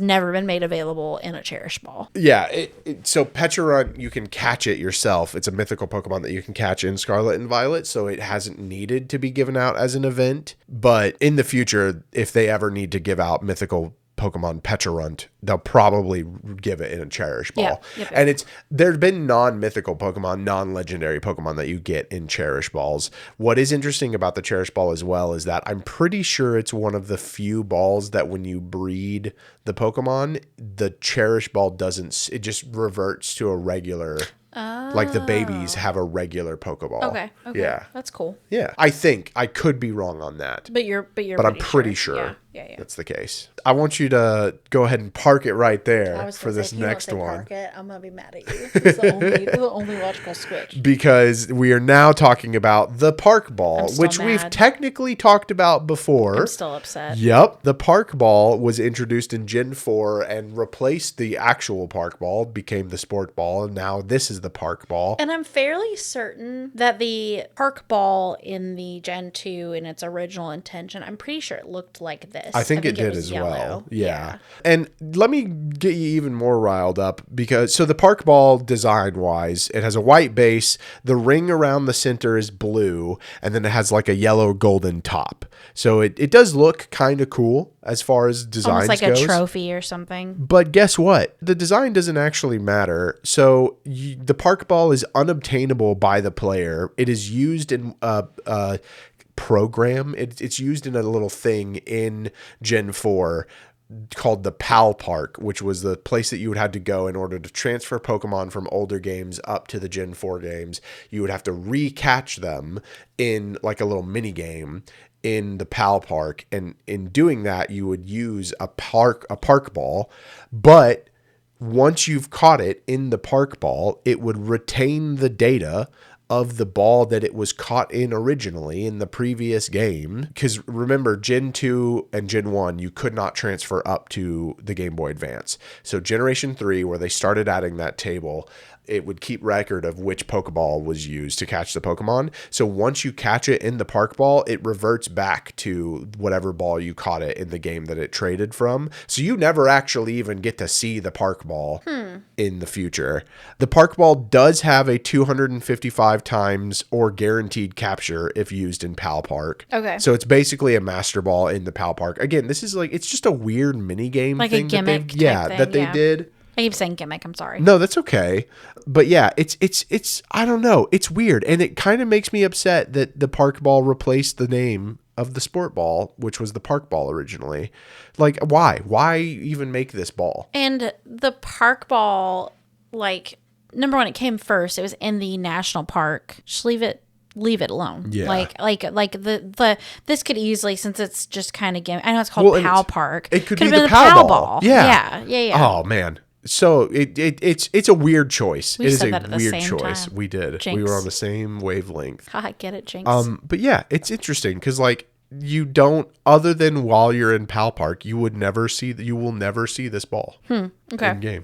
never been made available in a Cherish Ball.
Yeah, so Pecharunt, you can catch it yourself. It's a mythical Pokemon that you can catch in Scarlet and Violet, so it hasn't needed to be given out as an event. But in the future, if they ever need to give out mythical Pokemon Pecharunt, they'll probably give it in a Cherish Ball. And there's been non-mythical Pokemon, non-legendary Pokemon that you get in Cherish Balls. What is interesting about the Cherish Ball as well is that I'm pretty sure it's one of the few balls that when you breed the Pokemon, the Cherish Ball doesn't, it just reverts to a regular. Like the babies have a regular Pokeball.
Okay.
Yeah.
That's cool.
Yeah. I think I could be wrong on that.
But
I'm pretty sure.
Yeah.
That's the case. I want you to go ahead and park it right there for this next one.
Park it, I'm gonna be mad at you. It's the only logical switch.
Because we are now talking about the Park Ball, which we've technically talked about before.
I'm still upset.
Yep. The Park Ball was introduced in Gen 4 and replaced the actual Park Ball, became the Sport Ball, and now this is the Park Ball.
And I'm fairly certain that the Park Ball in the Gen 2 in its original intention, I'm pretty sure it looked like this.
I think it did
was
as
yellow.
well. Yeah. And let me get you even more riled up because so the Pokéball design wise, it has a white base, the ring around the center is blue, and then it has like a yellow golden top. So it does look kind of cool as far as designs
Almost like
goes.
a trophy or something.
But guess what? The design doesn't actually matter. So the Pokéball is unobtainable by the player. It is used in program. It's used in a little thing in Gen 4 called the PAL Park, which was the place that you would have to go in order to transfer Pokemon from older games up to the Gen 4 games. You would have to recatch them in like a little mini game in the PAL Park, and in doing that you would use a park ball, but once you've caught it in the park ball, it would retain the data of the ball that it was caught in originally in the previous game. Because remember, Gen 2 and Gen 1, you could not transfer up to the Game Boy Advance. So Generation 3, where they started adding that table, it would keep record of which Pokeball was used to catch the Pokemon. So once you catch it in the park ball, it reverts back to whatever ball you caught it in the game that it traded from. So you never actually even get to see the park ball in the future. The park ball does have a 255 times or guaranteed capture if used in PAL Park.
Okay.
So it's basically a Master Ball in the PAL Park. Again, this is like, it's just a weird mini game
like
thing
a gimmick
that they did.
I keep saying gimmick. I'm sorry.
No, that's okay. But yeah, it's I don't know. It's weird. And it kind of makes me upset that the park ball replaced the name of the sport ball, which was the park ball originally. Like, why? Why even make this ball?
And the park ball, like, number one, it came first. It was in the national park. Just leave it alone.
Yeah.
Like the this could easily, since it's just kind of game. I know it's called PAL Park.
It could
Could've
be
been
the PAL ball.
Yeah.
Oh man. So it's a weird choice.
We
It is
said
a
that at the
weird
same
choice.
time.
We did.
Jinx.
We were on the same wavelength.
I get it, Jinx.
But yeah, it's interesting because like you don't, other than while you're in PAL Park, you will never see this ball
Okay.
in game.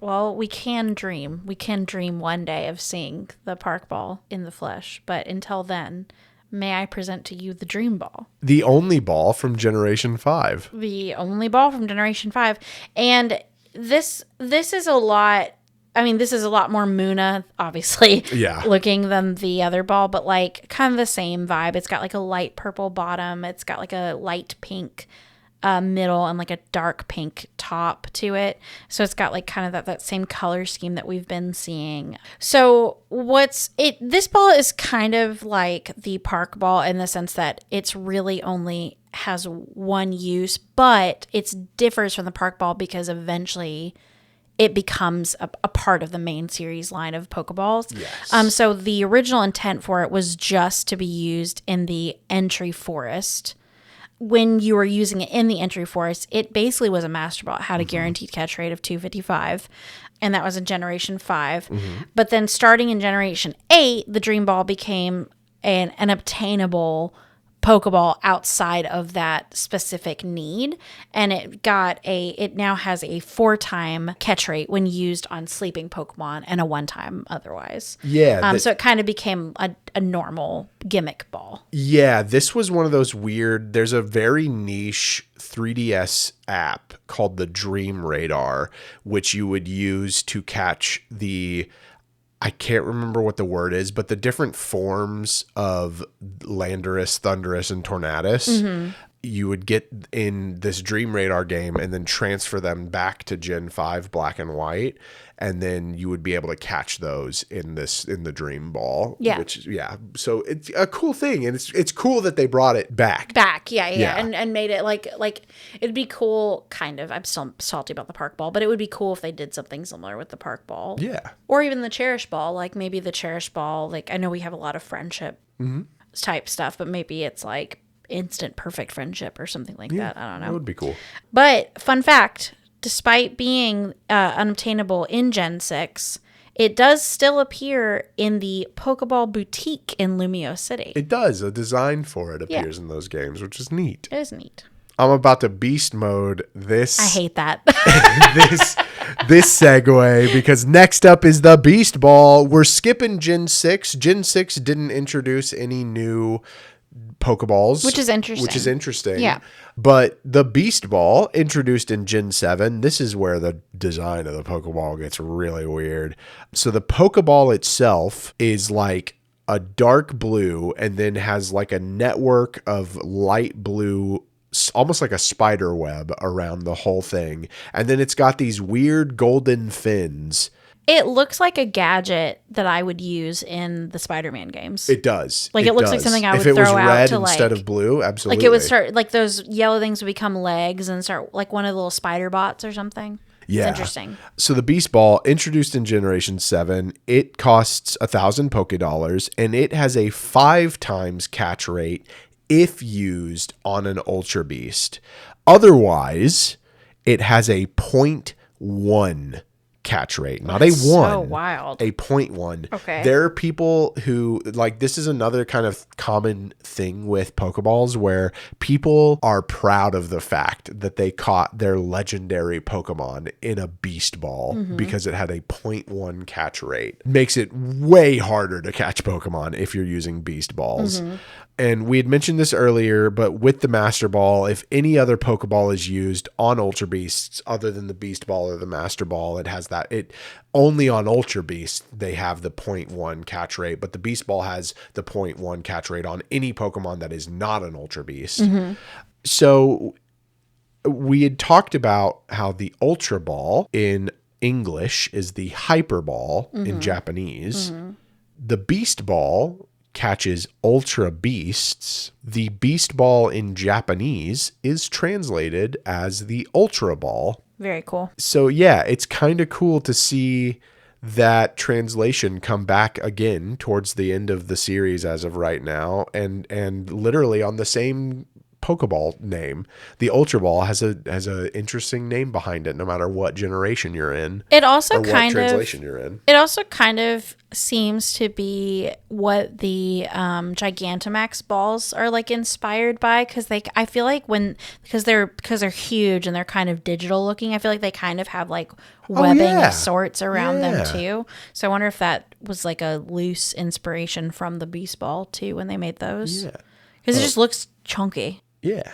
Well, we can dream. We can dream one day of seeing the park ball in the flesh. But until then, may I present to you the Dream Ball.
The only ball from Generation 5.
The only ball from Generation 5. And this is a lot. I mean, this is a lot more Muna, obviously, looking than the other ball, but like kind of the same vibe. It's got like a light purple bottom. It's got like a light pink middle and like a dark pink top to it. So it's got like kind of that same color scheme that we've been seeing. So this ball is kind of like the park ball in the sense that it's really only has one use, but it differs from the park ball because eventually it becomes a part of the main series line of Pokeballs.
Yes.
So the original intent for it was just to be used in the entry forest. When you were using it in the entry forest, it basically was a Master Ball. It had a guaranteed catch rate of 255, and that was in Generation 5. But then starting in Generation 8, the Dream Ball became an obtainable Pokeball outside of that specific need, and it now has a 4-time catch rate when used on sleeping Pokemon and a 1-time otherwise.
Yeah.
So it kind of became a normal gimmick ball.
Yeah, this was one of those weird, there's a very niche 3DS app called the Dream Radar, which you would use to catch I can't remember what the word is, but the different forms of Landorus, Thundurus, and Tornadus, you would get in this Dream Radar game and then transfer them back to Gen 5 Black and White, and then you would be able to catch those in the Dream Ball.
Yeah.
So it's a cool thing, and it's cool that they brought it back.
Yeah. And made it like it'd be cool, kind of. I'm still salty about the park ball, but it would be cool if they did something similar with the park ball.
Yeah.
Or even the Cherish Ball, like maybe the Cherish Ball, like I know we have a lot of friendship type stuff, but maybe it's like instant perfect friendship or something like that. I don't know.
That would be cool.
But fun fact, despite being unobtainable in Gen 6, it does still appear in the Pokeball boutique in Lumio City.
It does. A design for it appears in those games, which is neat.
It is neat.
I'm about to beast mode this.
I hate that.
this segue, because next up is the Beast Ball. We're skipping Gen 6. Gen 6 didn't introduce any new Pokeballs.
Which is interesting. Yeah.
But the Beast Ball, introduced in Gen 7, this is where the design of the Pokeball gets really weird. So the Pokeball itself is like a dark blue and then has like a network of light blue, almost like a spider web around the whole thing. And then it's got these weird golden fins.
It looks like a gadget that I would use in the Spider-Man games.
It does.
Like it looks like something I would
throw out. If it was red
to
instead of blue, absolutely.
Like it would start, like those yellow things would become legs and start like one of the little spider bots or something.
Yeah.
It's interesting.
So the Beast Ball, introduced in Generation 7, it costs 1,000 Pokédollars, and it has a 5 times catch rate if used on an Ultra Beast. Otherwise, it has a 0.1 catch rate, not
That's
a 1.
So wild.
A 0.1.
Okay.
There are people who, like, this is another kind of common thing with Pokeballs where people are proud of the fact that they caught their legendary Pokemon in a Beast Ball because it had a 0.1 catch rate. Makes it way harder to catch Pokemon if you're using Beast Balls. And we had mentioned this earlier, but with the Master Ball, if any other Pokeball is used on Ultra Beasts other than the Beast Ball or the Master Ball, it has that. It only on Ultra Beasts they have the 0.1 catch rate, but the Beast Ball has the 0.1 catch rate on any Pokemon that is not an Ultra Beast. So we had talked about how the Ultra Ball in English is the Hyper Ball in Japanese. The Beast Ball catches Ultra Beasts. The Beast Ball in Japanese is translated as the Ultra Ball.
Very cool.
So yeah, it's kind of cool to see that translation come back again towards the end of the series as of right now, and literally on the same Pokeball name. The Ultra Ball has a interesting name behind it, no matter what generation you're in.
It also
or what translation you're in.
It also kind of seems to be what the Gigantamax balls are like inspired by, because I feel like because they're huge and they're kind of digital looking. I feel like they kind of have like webbing of sorts around them too. So I wonder if that was like a loose inspiration from the Beast Ball too when they made those. Yeah, because it just looks chunky.
Yeah.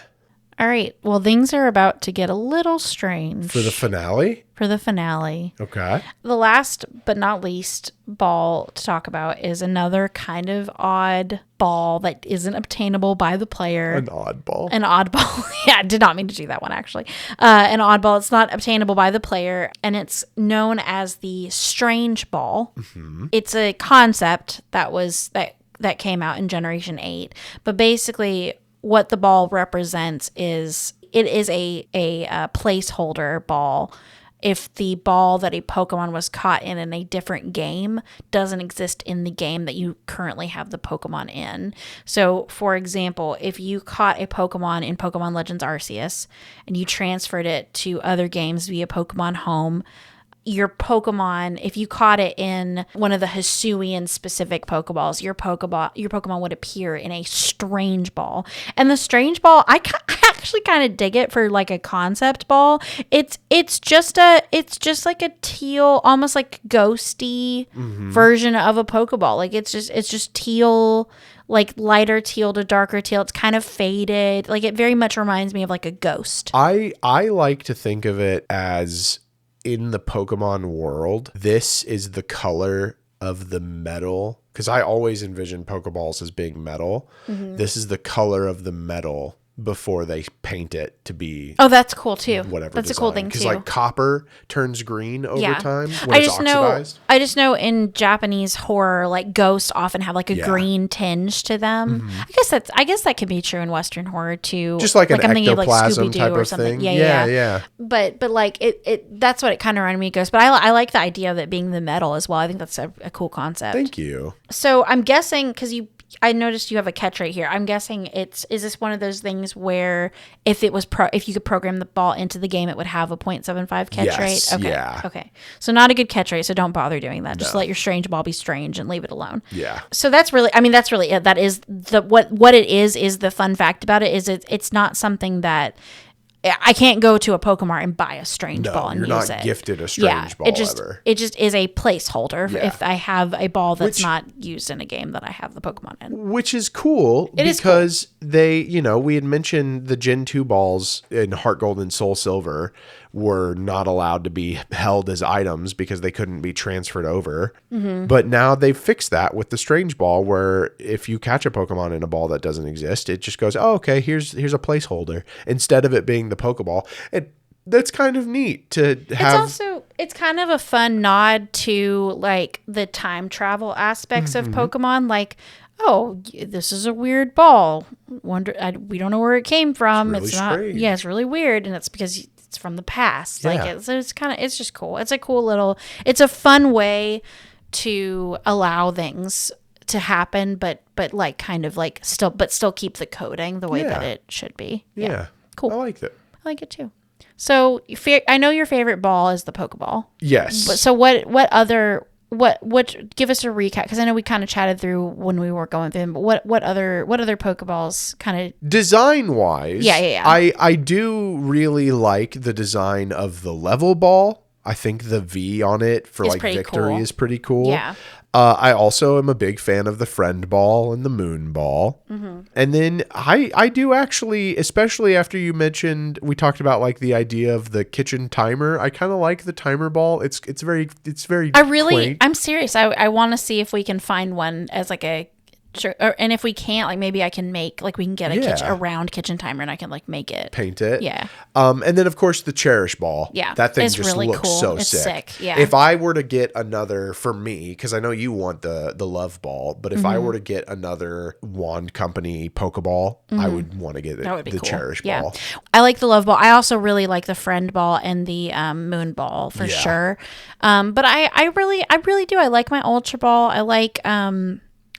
All right. Well, things are about to get a little strange.
For the finale?
For the finale.
Okay.
The last but not least ball to talk about is another kind of odd ball that isn't obtainable by the player.
An odd ball.
An odd ball. Yeah, I did not mean to do that one, actually. An odd ball. It's not obtainable by the player, and it's known as the Strange Ball. It's a concept that came out in Generation 8. But basically, what the ball represents is it is a placeholder ball. If the ball that a Pokemon was caught in a different game doesn't exist in the game that you currently have the Pokemon in. So, for example, if you caught a Pokemon in Pokemon Legends Arceus and you transferred it to other games via Pokemon Home, your Pokemon, if you caught it in one of the Hisuian specific Pokeballs, your Pokemon would appear in a Strange Ball. And the Strange Ball, I actually kind of dig it for like a concept ball. It's just like a teal, almost like ghosty version of a Pokeball. Like it's just teal, like lighter teal to darker teal. It's kind of faded. Like it very much reminds me of like a ghost.
I like to think of it as, in the Pokemon world, this is the color of the metal, because I always envision Pokeballs as being metal. This is the color of the metal before they paint it to be.
Oh, that's cool too.
Whatever.
That's
design.
a cool thing too.
Because like copper turns green over time when it's oxidized.
I just know in Japanese horror, like ghosts often have like a green tinge to them. I guess that could be true in Western horror too.
Just like an
I'm thinking
ectoplasm
of, like,
type
or
of
something.
thing.
Yeah. But like it that's what it kind of reminded me of ghosts. But I like the idea of it being the metal as well. I think that's a cool concept.
Thank you.
So I'm guessing, because I noticed you have a catch right here. I'm guessing is this one of those things where if you could program the ball into the game, it would have a 0.75 catch rate? Okay.
Yeah.
Okay. So not a good catch rate, so don't bother doing that. Just let your Strange Ball be strange and leave it alone.
Yeah.
So that's really it. That is what it is the fun fact about it is it's not something that I can't go to a Pokemon and buy a strange ball and use it.
You're not gifted a strange ball ever.
It just is a placeholder if I have a ball that's not used in a game that I have the Pokemon in.
Which is cool because they, we had mentioned the Gen 2 balls in Heart Gold and Soul Silver were not allowed to be held as items because they couldn't be transferred over. Mm-hmm. But now they've fixed that with the strange ball, where if you catch a Pokemon in a ball that doesn't exist, it just goes, oh, okay, here's a placeholder instead of it being the Pokeball. That's kind of neat to have.
It's kind of a fun nod to like the time travel aspects of Pokemon. Like, oh, this is a weird ball. We don't know where it came from.
It's really strange.
Yeah, it's really weird, and it's because it's from the past.
Yeah.
Like it's just cool. It's a cool little. It's a fun way to allow things to happen, but like kind of like still keep the coding the way that it should be.
Yeah.
Cool.
I like that.
I like it too. So I know your favorite ball is the Pokeball.
Yes.
But so what give us a recap, because I know we kind of chatted through when we were going through them, but what other Pokeballs kind of
design wise?
Yeah.
I do really like the design of the level ball. I think the V on it for like victory is pretty cool.
Yeah.
I also am a big fan of the friend ball and the moon ball. Mm-hmm. And then I do actually, especially after you mentioned, we talked about like the idea of the kitchen timer. I kind of like the timer ball. It's very quaint.
I'm serious. I want to see if we can find one as like a, and if we can't, like maybe I can make, like we can get a round kitchen timer and I can like make it.
Paint it.
Yeah.
And then of course the Cherish ball.
Yeah.
That thing just
really
looks
cool.
so
it's sick. Yeah.
If I were to get another, for me, because I know you want the love ball, but if I were to get another Wand Company Pokeball, I would want to get the cool. Cherish ball.
I like the love ball. I also really like the friend ball and the moon ball for sure. But I really do. I like my Ultra Ball. I like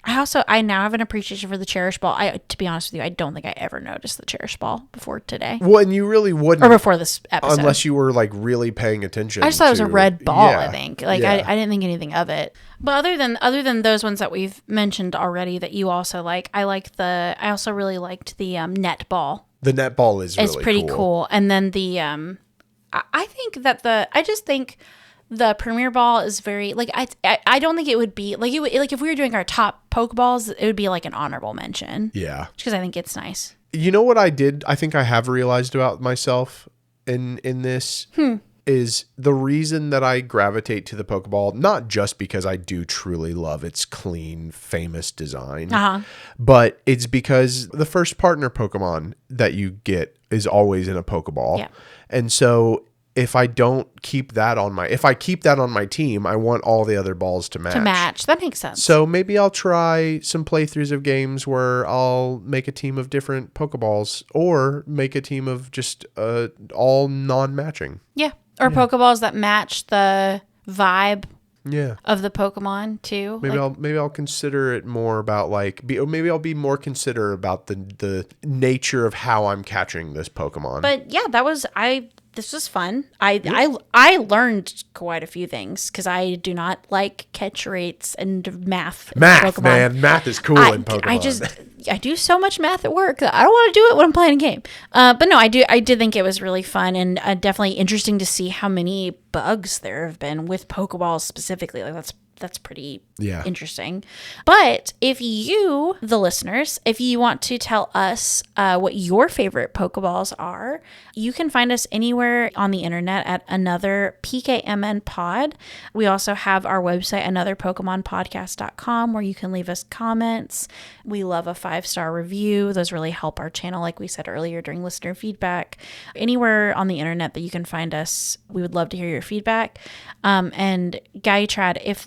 I now have an appreciation for the Cherish Ball. To be honest with you, I don't think I ever noticed the Cherish Ball before today.
Well, and you really wouldn't.
Or before this episode.
Unless you were like really paying attention.
I just thought it was a red ball, I think. Like I didn't think anything of it. But other than those ones that we've mentioned already that you also like, I also really liked the net ball.
The net ball is really
pretty cool. And then the I just think the Premier Ball is very, like, I don't think it would be, like, if we were doing our top Pokeballs, it would be, like, an honorable mention.
Yeah.
Because I think it's nice.
You know what I think I have realized about myself in this? Is the reason that I gravitate to the Pokeball, not just because I do truly love its clean, famous design, but it's because the first partner Pokemon that you get is always in a Pokeball.
Yeah.
And so if I keep that on my team, I want all the other balls to match. That
makes sense.
So maybe I'll try some playthroughs of games where I'll make a team of different Pokeballs or make a team of just all non-matching.
Yeah. Or Pokeballs that match the vibe of the Pokemon too.
Maybe I'll consider it more about maybe I'll be more considerate about the nature of how I'm catching this Pokemon.
But yeah, this was fun. I learned quite a few things because I do not like catch rates and math.
Math, man. Math is cool in Pokemon.
I do so much math at work that I don't want to do it when I'm playing a game. But no, I did think it was really fun and definitely interesting to see how many bugs there have been with Pokeballs specifically. Like that's pretty interesting. But if you, the listeners, if you want to tell us what your favorite Pokeballs are, you can find us anywhere on the internet at Another PKMN Pod. We also have our website, anotherpokemonpodcast.com, where you can leave us comments. We love a 5-star review. Those really help our channel, like we said earlier during listener feedback. Anywhere on the internet that you can find us, we would love to hear your feedback. And Galutrad, if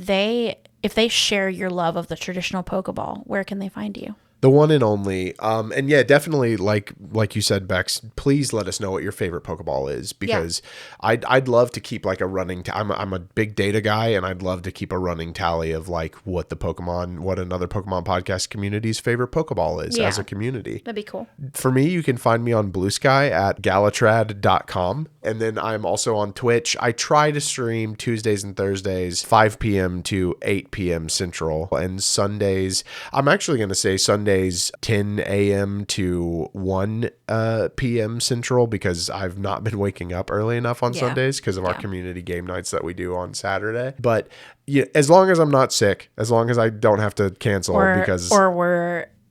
they share your love of the traditional Pokeball, where can they find you?
The one and only. And yeah, definitely, like you said, Bex, please let us know what your favorite Pokeball is, because I'd love to keep like a running I'm a big data guy, and I'd love to keep a running tally of like what Another Pokemon Podcast community's favorite Pokeball is as a community.
That'd be cool.
For me, you can find me on Blue Sky at galutrad.com. And then I'm also on Twitch. I try to stream Tuesdays and Thursdays, 5 p.m. to 8 p.m. Central, and Sundays. I'm actually going to say Sundays Sundays 10 a.m. to 1 p.m. Central, because I've not been waking up early enough on Sundays because of our community game nights that we do on Saturday. But yeah, as long as I'm not sick, as long as I don't have to cancel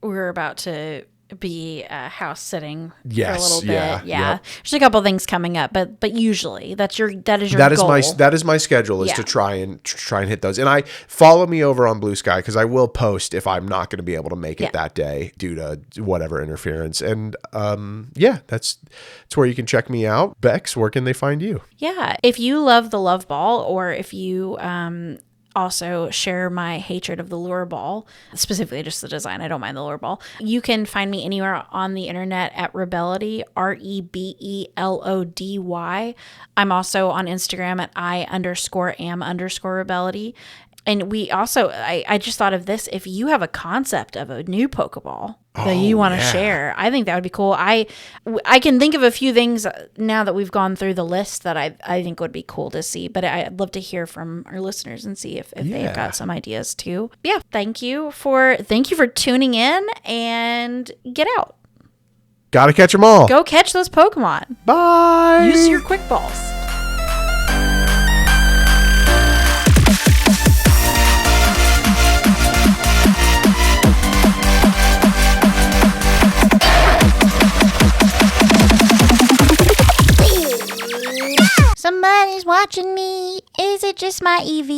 we're about to be house sitting for a little bit.
Yeah. Yep.
There's a couple things coming up, but usually that is your goal.
That is my schedule, is to try and hit those. And I follow me over on Blue Sky, because I will post if I'm not going to be able to make it that day due to whatever interference. And that's where you can check me out. Bex, where can they find you?
Yeah, if you love the Love Ball, or if you also share my hatred of the lure ball, specifically just the design, I don't mind the lure ball, you can find me anywhere on the internet at Rebelody, REBELODY. I'm also on Instagram at I_am_Rebelody. And we also, I just thought of this, if you have a concept of a new Pokeball that you want to share, I think that would be cool. I can think of a few things now that we've gone through the list that I think would be cool to see, but I'd love to hear from our listeners and see if they've got some ideas too. But yeah, thank you for tuning in, and get out.
Gotta catch them all.
Go catch those Pokemon.
Bye.
Use your quick balls. Somebody's watching me. Is it just my EV?